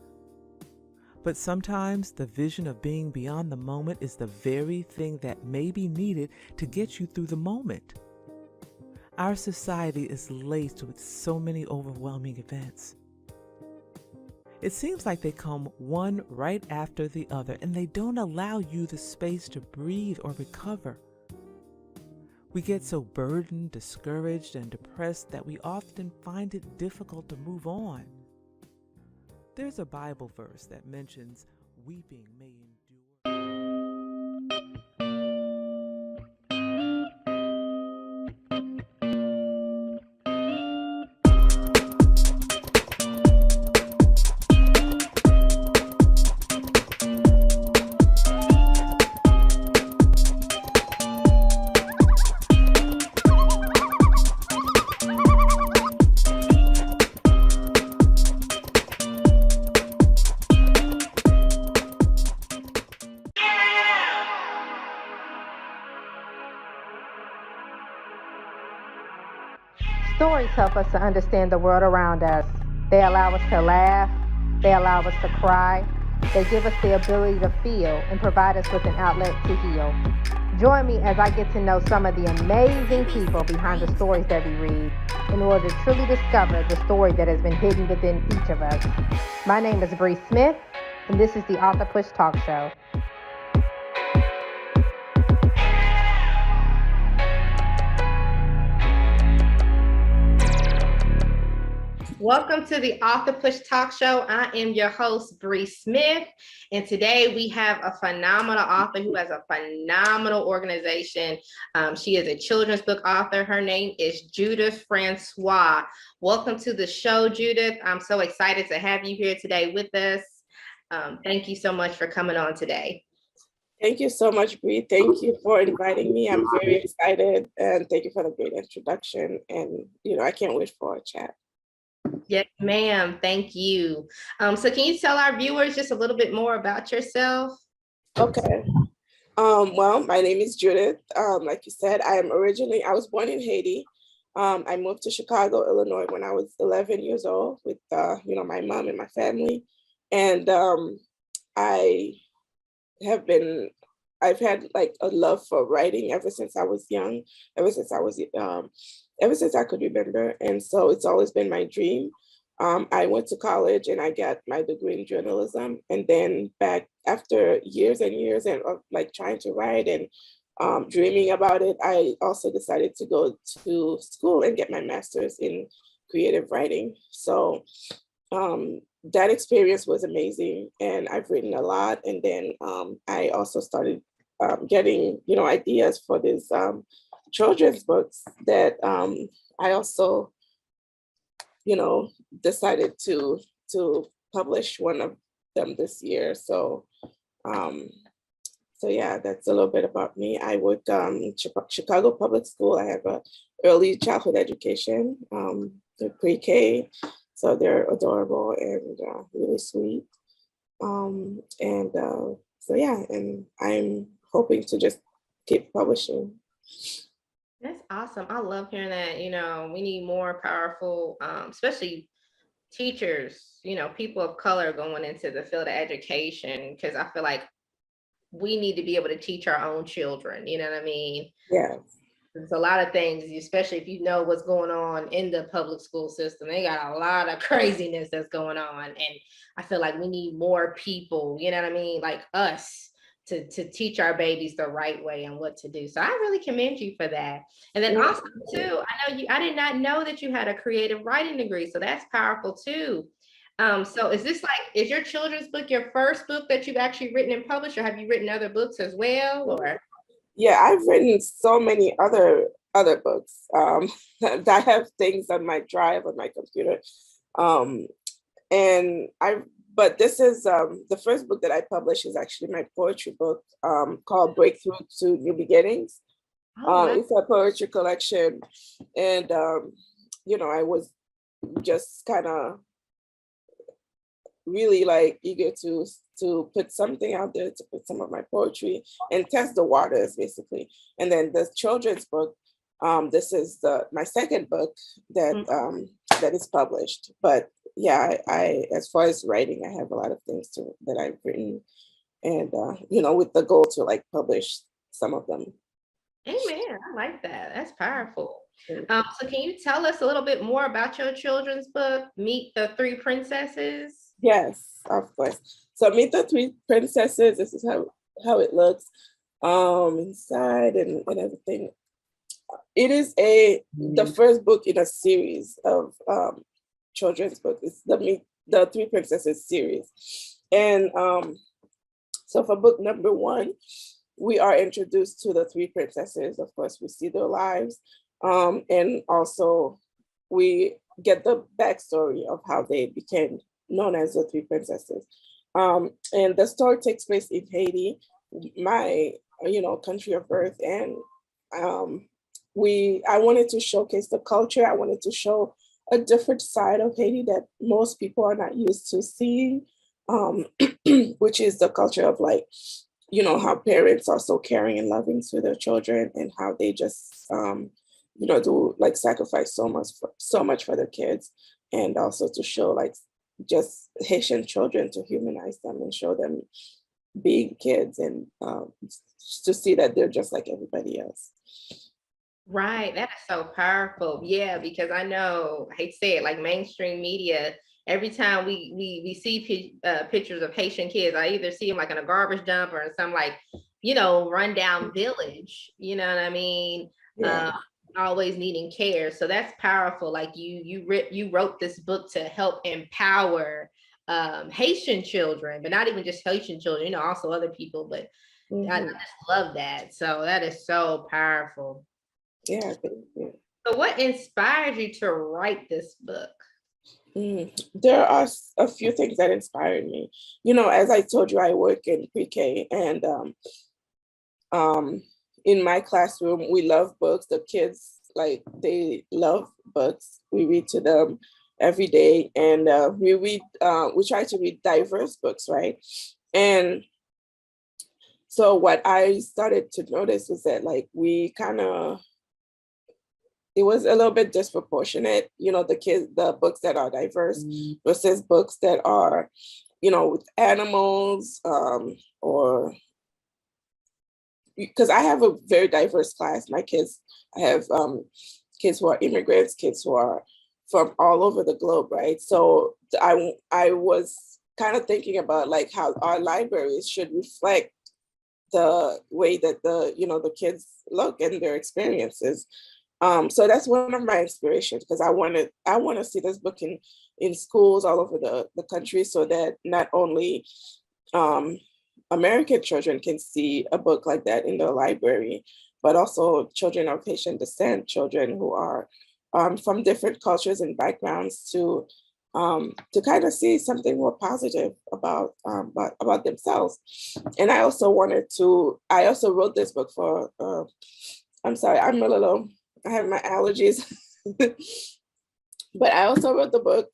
But sometimes the vision of being beyond the moment is the very thing that may be needed to get you through the moment. Our society is laced with so many overwhelming events. It seems like they come one right after the other, and they don't allow you the space to breathe or recover. We get so burdened, discouraged, and depressed that we often find it difficult to move on. There's a Bible verse that mentions weeping may endure. Stories help us to understand the world around us. They allow us to laugh. They allow us to cry. They give us the ability to feel and provide us with an outlet to heal. Join me as I get to know some of the amazing people behind the stories that we read in order to truly discover the story that has been hidden within each of us. My name is Bree Smith, and this is the Author Push Talk Show. Welcome to the Author Push Talk Show. I am your host, Bree Smith, and today we have a phenomenal author who has a phenomenal organization. She is a children's book author. Her name is Judith Francois. Welcome to the show, Judith. I'm so excited to have you here today with us. Thank you so much for coming on today. Thank you so much, Bree. Thank you for inviting me. I'm very excited, and thank you for the great introduction. And I can't wait for a chat. Yes, ma'am. Thank you. So can you tell our viewers just a little bit more about yourself? Okay. Well, my name is Judith. Like you said, I was born in Haiti. I moved to Chicago, Illinois when I was 11 years old with, my mom and my family. And I've had like a love for writing ever since I was young, ever since I could remember. And so it's always been my dream. I went to college and I got my degree in journalism. And then back after years and years of like trying to write and dreaming about it, I also decided to go to school and get my master's in creative writing. So that experience was amazing, and I've written a lot. And then I also started getting, ideas for these children's books that I also, decided to publish one of them this year. So yeah, that's a little bit about me. I work in Chicago Public School. I have a early childhood education, the pre-K. So they're adorable and really sweet. So yeah, and I'm hoping to just keep publishing. That's awesome. I love hearing that. We need more powerful, especially teachers, people of color going into the field of education, because I feel like we need to be able to teach our own children. You know what I mean? Yeah. There's a lot of things, especially if you know what's going on in the public school system. They got a lot of craziness that's going on. And I feel like we need more people, you know what I mean, like us, to teach our babies the right way and what to do. So I really commend you for that. And then also too, I did not know that you had a creative writing degree. So that's powerful too. So is your children's book your first book that you've actually written and published, or have you written other books as well? Or yeah, I've written so many other books. I have things on my drive on my computer. But this is the first book that I published is actually my poetry book called Breakthrough to New Beginnings. It's a poetry collection. And, I was just kind of really like eager to put something out there, to put some of my poetry and test the waters basically. And then the children's book, this is my second book that that is published. But yeah, I as far as writing, I have a lot of things that I've written, and with the goal to like publish some of them. Amen. I like that. That's powerful. So can you tell us a little bit more about your children's book, Meet the Three Princesses? Yes, of course. So Meet the Three Princesses, this is how it looks inside and everything. It is the first book in a series of children's books. It's the Three Princesses series. And so for book number 1, we are introduced to the 3 princesses. Of course, we see their lives. And also we get the backstory of how they became known as the 3 princesses. And the story takes place in Haiti, my country of birth. And I wanted to showcase the culture. I wanted to show a different side of Haiti that most people are not used to seeing, which is the culture of like, how parents are so caring and loving to their children, and how they just, do like sacrifice so much for their kids, and also to show like just Haitian children, to humanize them and show them being kids, and to see that they're just like everybody else. Right, that is so powerful. Yeah, because I know, I hate to say it, like mainstream media, every time we see pictures of Haitian kids, I either see them like in a garbage dump or in some like, rundown village, you know what I mean? Yeah. Always needing care. So that's powerful. Like you wrote this book to help empower Haitian children, but not even just Haitian children, also other people, but I just love that. So that is so powerful. Yeah. So what inspired you to write this book? There are a few things that inspired me. You know, as I told you, I work in pre-K, and in my classroom, we love books. The kids, like, they love books. We read to them every day, and we try to read diverse books, right? And so what I started to notice was that, like, we kind of, it was a little bit disproportionate, you know, the books that are diverse versus books that are, you know, with animals, or, because I have a very diverse class. My kids, I have kids who are immigrants, kids who are from all over the globe, right? So I was kind of thinking about, like, how our libraries should reflect the way that the kids look and their experiences. So that's one of my inspirations, because I want to see this book in schools all over the country, so that not only American children can see a book like that in the library, but also children of Haitian descent, children who are from different cultures and backgrounds, to kind of see something more positive about themselves. And I also wrote this book for, I'm sorry, I have my allergies, but I also wrote the book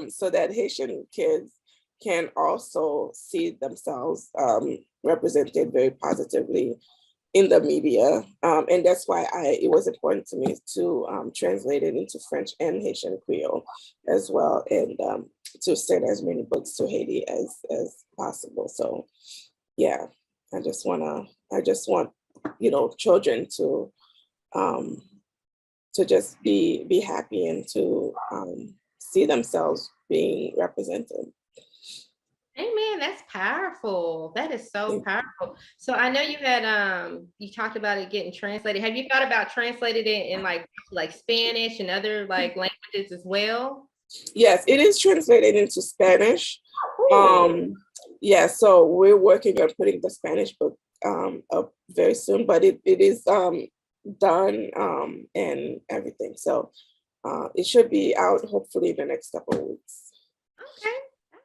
so that Haitian kids can also see themselves represented very positively in the media. And that's why it was important to me to translate it into French and Haitian Creole as well, and to send as many books to Haiti as possible. So yeah, I just want, children to just be happy, and to see themselves being represented. Amen. That's powerful. That is so powerful. So I know you had you talked about it getting translated. Have you thought about translating it in like Spanish and other like languages as well? Yes, it is translated into Spanish. Cool. Yeah, so we're working on putting the Spanish book up very soon, but it is done and everything. So it should be out hopefully in the next couple of weeks. Okay.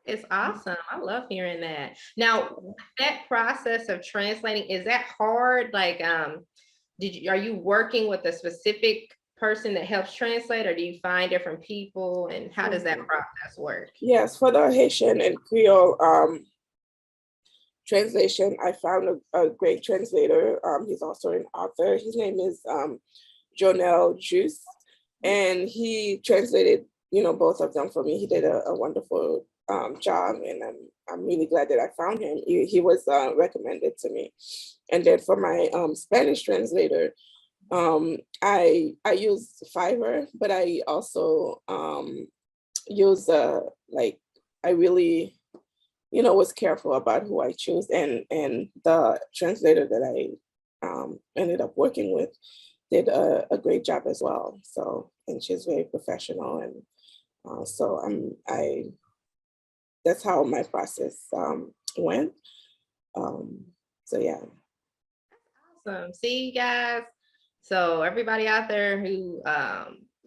It's awesome. I love hearing that. Now, that process of translating, is that hard? Like, are you working with a specific person that helps translate, or do you find different people, and how does that process work? Yes, for the Haitian and Creole translation, I found a great translator. He's also an author. His name is Jonel Juice, and he translated, both of them for me. He did a wonderful job, and I'm really glad that I found him. He was recommended to me. And then for my Spanish translator, I use Fiverr, but I also use I really was careful about who I choose, and the translator that I ended up working with did a great job as well. So, and she's very professional, and so that's how my process went. So yeah. Awesome. See, you guys. So everybody out there who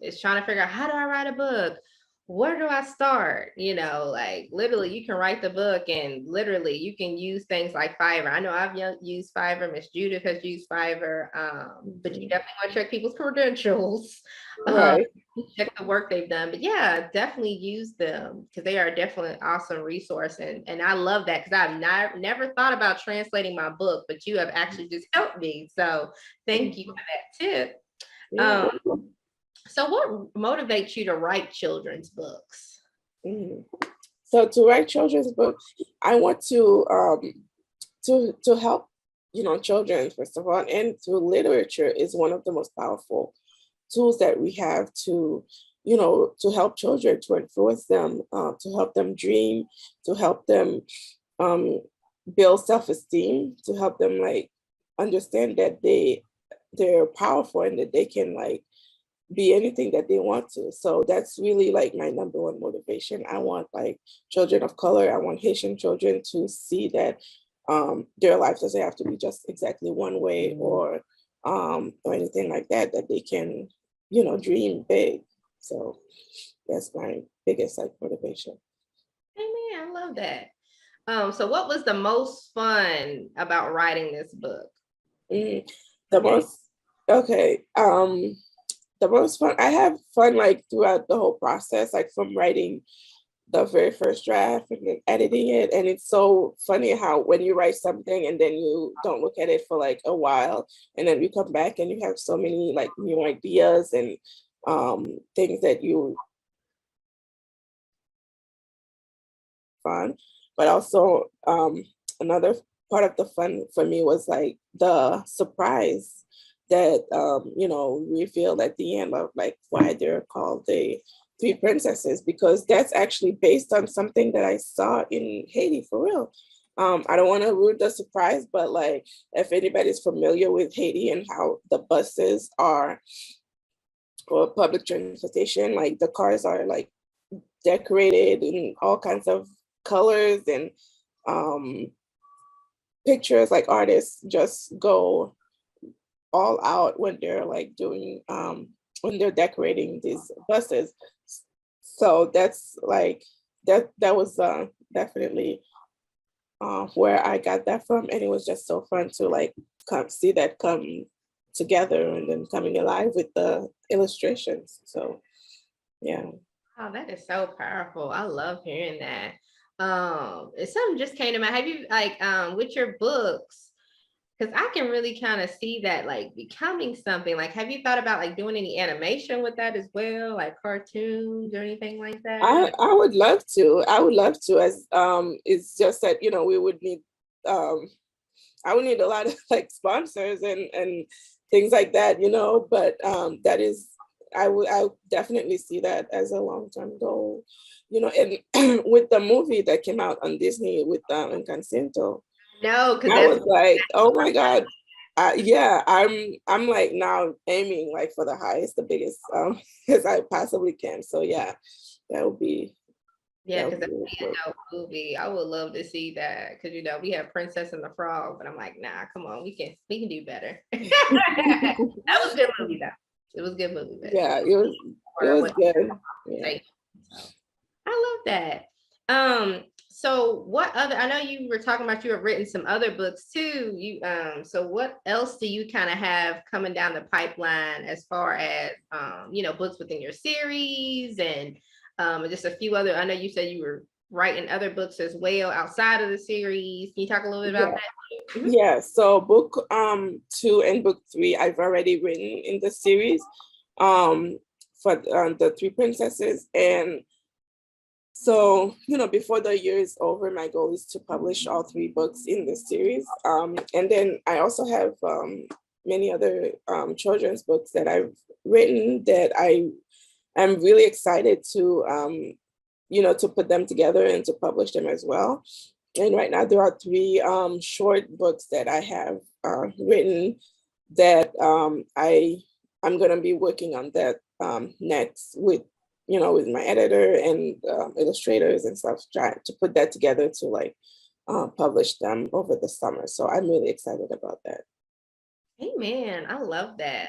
is trying to figure out, how do I write a book? Where do I start? Like literally you can write the book, and literally you can use things like Fiverr. I know I've used Fiverr. Miss Judith has used Fiverr, but you definitely want to check people's credentials. Right. Check the work they've done. But yeah, definitely use them, because they are definitely an awesome resource. And I love that, because I've never thought about translating my book, but you have actually just helped me. So thank you for that tip. Yeah. So what motivates you to write children's books? So to write children's books, I want to help, children, first of all, and through literature is one of the most powerful tools that we have to help children, to influence them, to help them dream, to help them build self-esteem, to help them understand that they're powerful, and that they can be anything that they want to. So that's really my number one motivation. I want children of color, I want Haitian children to see that their life doesn't have to be just exactly one way, or anything like that, that they can, dream big. So that's my biggest like motivation. Amen. I love that. So what was the most fun about writing this book? The most fun, I have fun like throughout the whole process, like from writing the very first draft and then editing it. And it's so funny how when you write something and then you don't look at it for like a while, and then you come back and you have so many like new ideas and things that you fun. But also another part of the fun for me was like the surprise that revealed at the end of like why they're called the Three Princesses, because that's actually based on something that I saw in Haiti for real. I don't want to ruin the surprise, but like if anybody's familiar with Haiti and how the buses are or public transportation, like the cars are like decorated in all kinds of colors and pictures, like artists just go all out when they're like doing when they're decorating these buses. So that's like that was definitely where I got that from, and it was just so fun to like see that come together and then coming alive with the illustrations. So yeah. Oh, that is so powerful. I love hearing that. Something just came to mind. Have you like with your books, because I can really kind of see that like becoming something. Like, have you thought about like doing any animation with that as well, like cartoons or anything like that? I would love to. As it's just that we would need I would need a lot of like sponsors and things like that, but that is I would definitely see that as a long-term goal, and with the movie that came out on Disney with Encanto. No, because I was like, oh my God. I'm like now aiming like for the highest, the biggest as I possibly can. So yeah, that would be because that would be a dope movie. I would love to see that because we have Princess and the Frog, but I'm like, nah, come on, we can do better. That was a good movie though. It was a good movie. Yeah, it was good. Yeah. I love that. So what other, I know you were talking about you have written some other books too. So what else do you kind of have coming down the pipeline as far as books within your series and just a few other, I know you said you were writing other books as well outside of the series. Can you talk a little bit about that? Mm-hmm. Yeah, so book 2 and book 3 I've already written in the series for the Three Princesses. And so, before the year is over, my goal is to publish all 3 books in the series. And then I also have many other children's books that I've written that I'm really excited to, to put them together and to publish them as well. And right now there are 3 short books that I have written that I'm going to be working on that next with my editor and illustrators and stuff, trying to put that together to like publish them over the summer. So I'm really excited about that. Amen. I love that.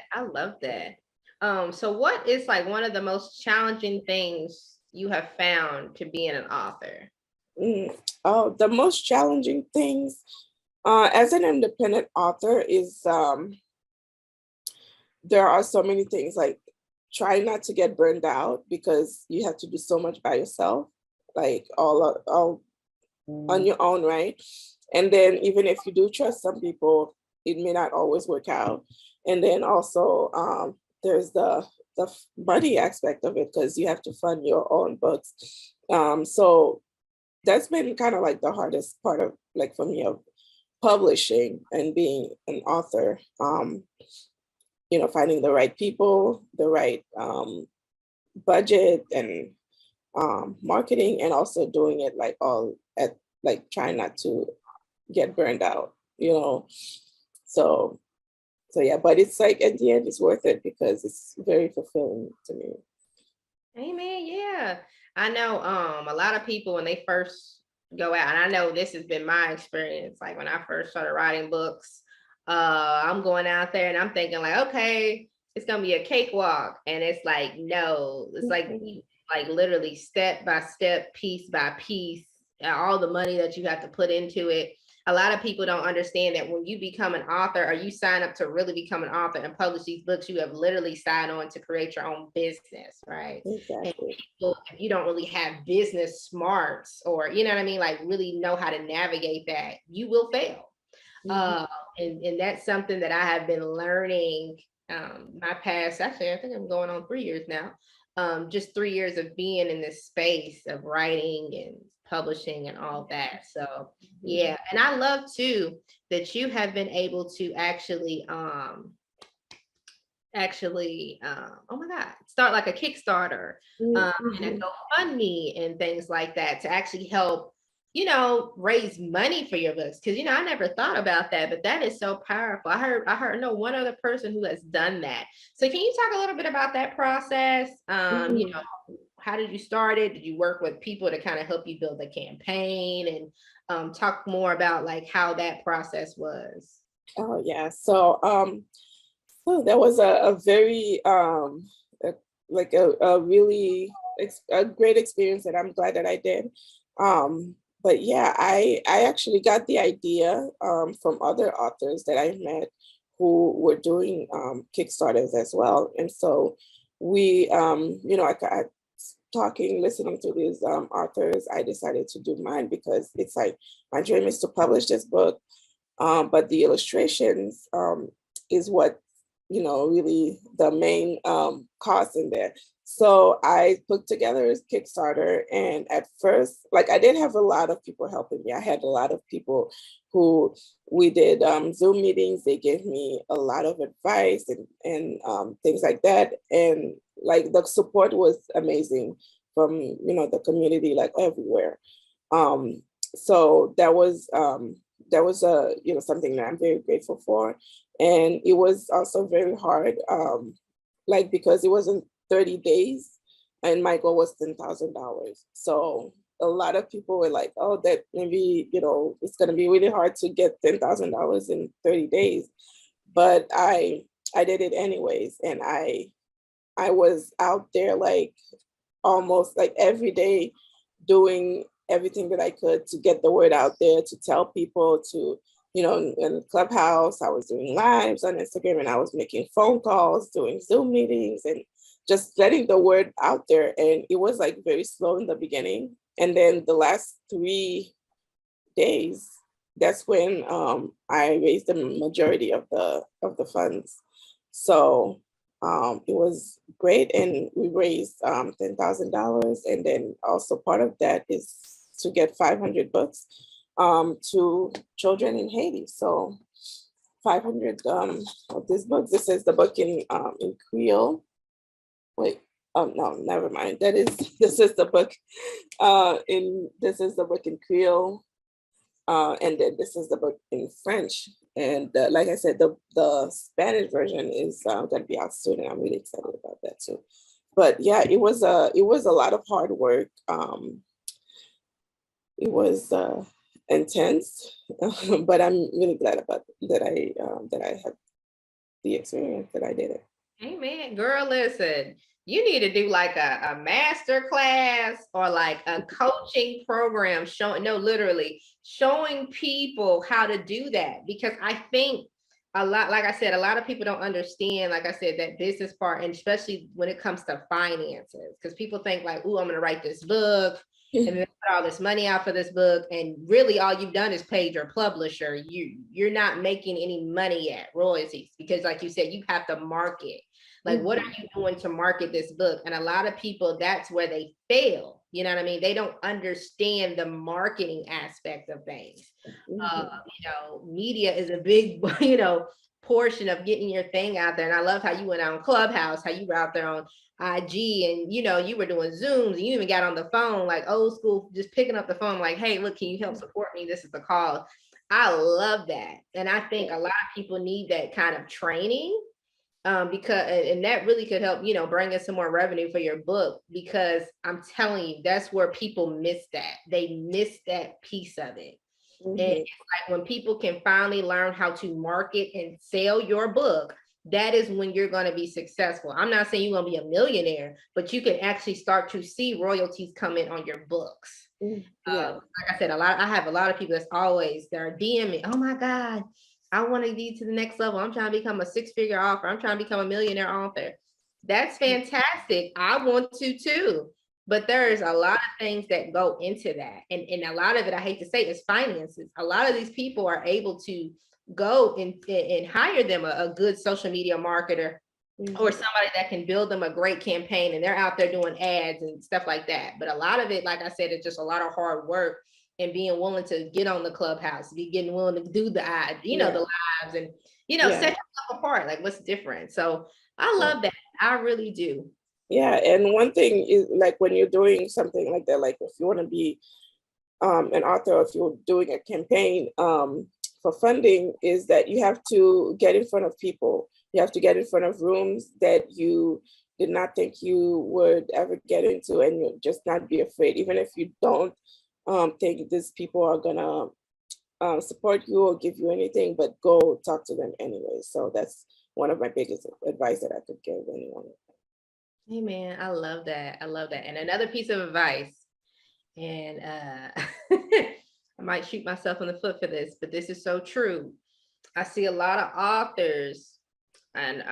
So what is like one of the most challenging things you have found to being an author? The most challenging things as an independent author is there are so many things, like try not to get burned out because you have to do so much by yourself, like all on your own, right? And then even if you do trust some people, it may not always work out. And then also there's the money aspect of it because you have to fund your own books. So that's been kind of like the hardest part of like for me of publishing and being an author. Finding the right people, the right budget and marketing, and also doing it like all at like trying not to get burned out, So yeah, but it's like at the end it's worth it because it's very fulfilling to me. Amen. Yeah. I know a lot of people when they first go out, and I know this has been my experience, like when I first started writing books, I'm going out there and I'm thinking like, okay, it's gonna be a cakewalk, and it's like, no, it's like like literally step by step, piece by piece, all the money that you have to put into it. A lot of people don't understand that when you become an author or you sign up to really become an author and publish these books, you have literally signed on to create your own business, right? Exactly. And people, if you don't really have business smarts or, you know what I mean, like really know how to navigate that, you will fail. And that's something that I have been learning my past, actually, I think I'm going on 3 years now. Just 3 years of being in this space of writing and publishing and all that. So yeah, and I love too that you have been able to actually oh my God, start like a Kickstarter and a GoFundMe and things like that to actually help, you know, raise money for your books. Cause you know, I never thought about that, but that is so powerful. I know one other person who has done that. So can you talk a little bit about that process? You know, how did you start it? Did you work with people to kind of help you build a campaign and talk more about like how that process was? Oh yeah. So that was a very really a great experience that I'm glad that I did. But yeah, I actually got the idea from other authors that I met who were doing Kickstarters as well. And so we, you know, I listening to these authors, I decided to do mine because it's like my dream is to publish this book, but the illustrations is what, you know, really the main cost in there. So I put together a Kickstarter, and at first, like I didn't have a lot of people helping me. I had a lot of people who we did Zoom meetings. They gave me a lot of advice and things like that. And like the support was amazing from, you know, the community, like everywhere. So that was you know, something that I'm very grateful for. And it was also very hard, like because it wasn't 30 days and my goal was $10,000. So a lot of people were like, oh, that maybe, you know, it's going to be really hard to get $10,000 in 30 days. But I did it anyways. And I was out there like almost like every day doing everything that I could to get the word out there, to tell people, to, you know, in Clubhouse, I was doing lives on Instagram and I was making phone calls, doing Zoom meetings and just letting the word out there. And it was like very slow in the beginning. And then the last 3 days, that's when I raised the majority of the funds. So it was great. And we raised $10,000. And then also part of that is to get 500 books to children in Haiti. So 500 of these books. This is the book in Creole. Wait, no, never mind. This is the book in Creole. And then this is the book in French. And like I said, the Spanish version is going to be out soon, and I'm really excited about that too. But yeah, it was a lot of hard work. It was intense, but I'm really glad about that I had the experience that I did it. Amen. Girl, listen, you need to do like a master class or like a coaching program literally showing people how to do that, because I think like I said, a lot of people don't understand, like I said, that business part, and especially when it comes to finances, because people think like, oh, I'm going to write this book and then put all this money out for this book. And really all you've done is paid your publisher. You're not making any money yet, royalties, because like you said, you have to market. Like, what are you doing to market this book? And a lot of people, that's where they fail. You know what I mean? They don't understand the marketing aspect of things. You know, media is a big, you know, portion of getting your thing out there. And I love how you went out on Clubhouse, how you were out there on IG, and, you know, you were doing Zooms, and you even got on the phone, like old school, just picking up the phone, like, hey, look, can you help support me? This is the call. I love that. And I think a lot of people need that kind of training. Because that really could help, you know, bring in some more revenue for your book, because I'm telling you, that's where people miss that. They miss that piece of it. And it's like when people can finally learn how to market and sell your book, that is when you're going to be successful. I'm not saying you're going to be a millionaire, but you can actually start to see royalties come in on your books. Like I said, I have a lot of people that are DMing, oh my God, I want to be to the next level. I'm trying to become a 6-figure author. I'm trying to become a millionaire author. That's fantastic. I want to too. But there's a lot of things that go into that. And a lot of it, I hate to say, is finances. A lot of these people are able to go and hire them a good social media marketer or somebody that can build them a great campaign, and they're out there doing ads and stuff like that. But a lot of it, like I said, it's just a lot of hard work and being willing to get on the Clubhouse, getting willing to do the ad, the lives, and set yourself apart. Like, what's different? So I love that. I really do. Yeah, and one thing is, like, when you're doing something like that, like if you want to be an author, or if you're doing a campaign for funding, is that you have to get in front of people. You have to get in front of rooms that you did not think you would ever get into, and you just not be afraid, even if you don't think these people are gonna support you or give you anything, but go talk to them anyway. So that's one of my biggest advice that I could give anyone. Hey man, I love that. I love that. And another piece of advice, and I might shoot myself in the foot for this, but this is so true. I see a lot of authors, and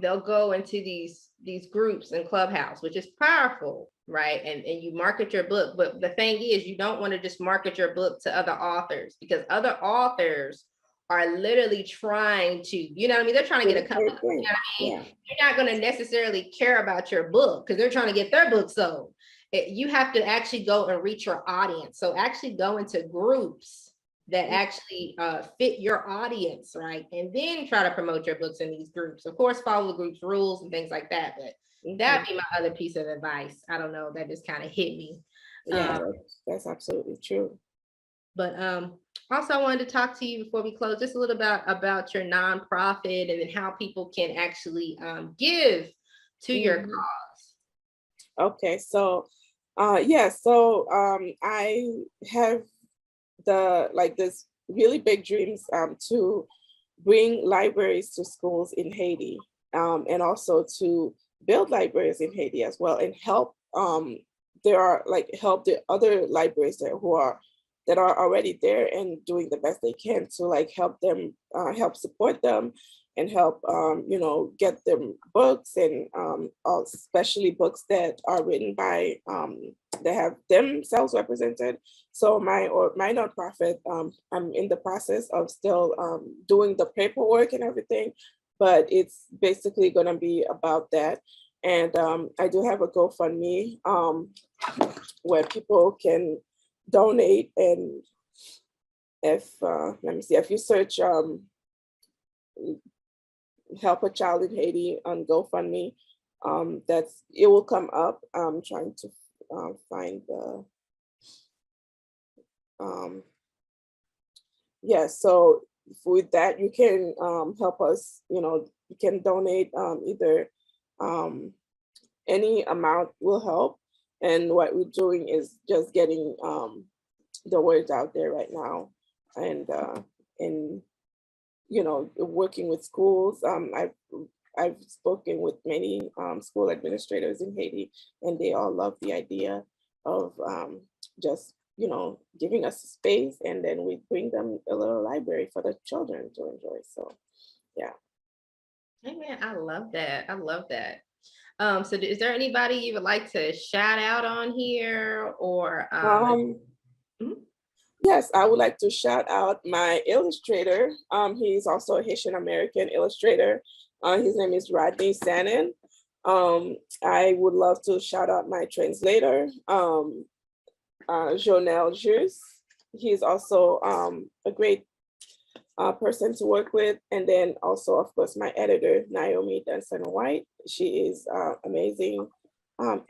they'll go into these groups in Clubhouse, which is powerful, right? And you market your book. But the thing is, you don't want to just market your book to other authors, because other authors are literally trying to, they're trying to get a company. You're not going to necessarily care about your book because they're trying to get their book sold. You have to actually go and reach your audience. So actually go into groups that actually fit your audience, right? And then try to promote your books in these groups. Of course, follow the group's rules and things like that. But that'd be my other piece of advice. I don't know, that just kind of hit me. Yeah, that's absolutely true. But also, I wanted to talk to you before we close just a little about your nonprofit, and then how people can actually give to your cause. Okay, so I have this really big dreams to bring libraries to schools in Haiti, and also to build libraries in Haiti as well, and help help the other libraries that are already there and doing the best they can to help them, help support them, and help get them books, and especially books that are written by that have themselves represented. So my nonprofit, I'm in the process of still doing the paperwork and everything, but it's basically going to be about that. And I do have a GoFundMe where people can donate, and if let me see, if you search help a child in Haiti on GoFundMe, it will come up. I'm trying to find the so with that you can help us. You can donate either any amount will help. And what we're doing is just getting the words out there right now, and working with schools. I've spoken with many school administrators in Haiti, and they all love the idea of just giving us a space, and then we bring them a little library for the children to enjoy. So yeah. Hey man, I love that. I love that. So is there anybody you would like to shout out on here, or Yes, I would like to shout out my illustrator. He's also a Haitian American illustrator. His name is Rodney Sanin. I would love to shout out my translator, Jonelle Jus. He's also a great person to work with. And then also, of course, my editor, Naomi Dunson-White. She is amazing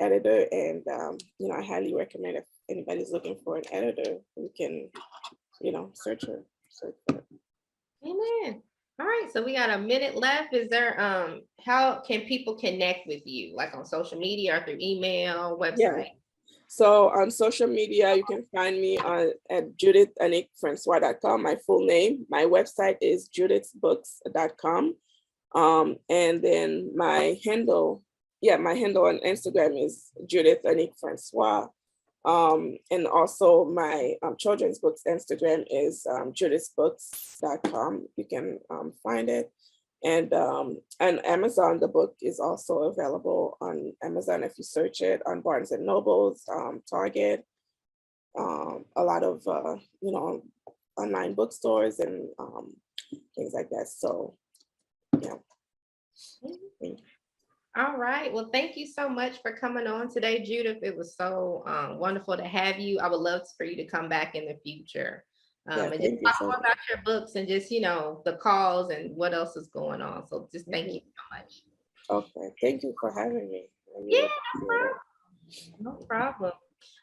editor, and I highly recommend if anybody's looking for an editor, you can search her. Amen. All right, so we got a minute left. Is there how can people connect with you, like on social media or through email, website? Yeah. So on social media, you can find me at JudithAniqueFrancois.com, my full name. My website is judithsbooks.com. And then my handle on Instagram is Judith Anique Francois. And also my children's books Instagram is judithsbooks.com. You can find it. And Amazon, the book is also available on Amazon if you search it, on Barnes and Nobles, Target, a lot of online bookstores and things like that. So yeah. All right. Well, thank you so much for coming on today, Judith. It was so wonderful to have you. I would love for you to come back in the future and just talk more about your books and just, the calls and what else is going on. So just thank you so much. Okay. Thank you for having me. Yeah, no problem.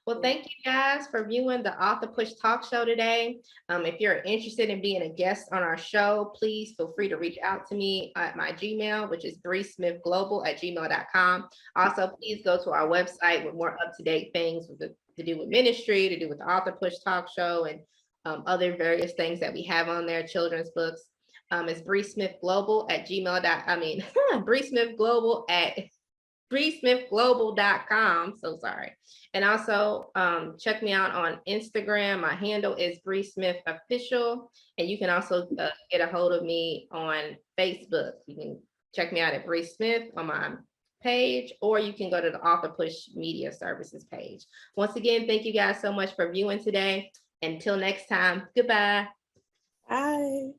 Well, thank you guys for viewing the Author Push Talk Show today. If you're interested in being a guest on our show, please feel free to reach out to me at my Gmail, which is breesmithglobal@gmail.com. Also, please go to our website with more up-to-date things to do with ministry, to do with the Author Push Talk Show, and other various things that we have on there, children's books. It's breesmithglobal@breesmithglobal.com. So sorry. And also check me out on Instagram. My handle is breesmithofficial. And you can also get a hold of me on Facebook. You can check me out at Bree Smith on my page, or you can go to the Author Push Media Services page. Once again, thank you guys so much for viewing today. Until next time, goodbye. Bye.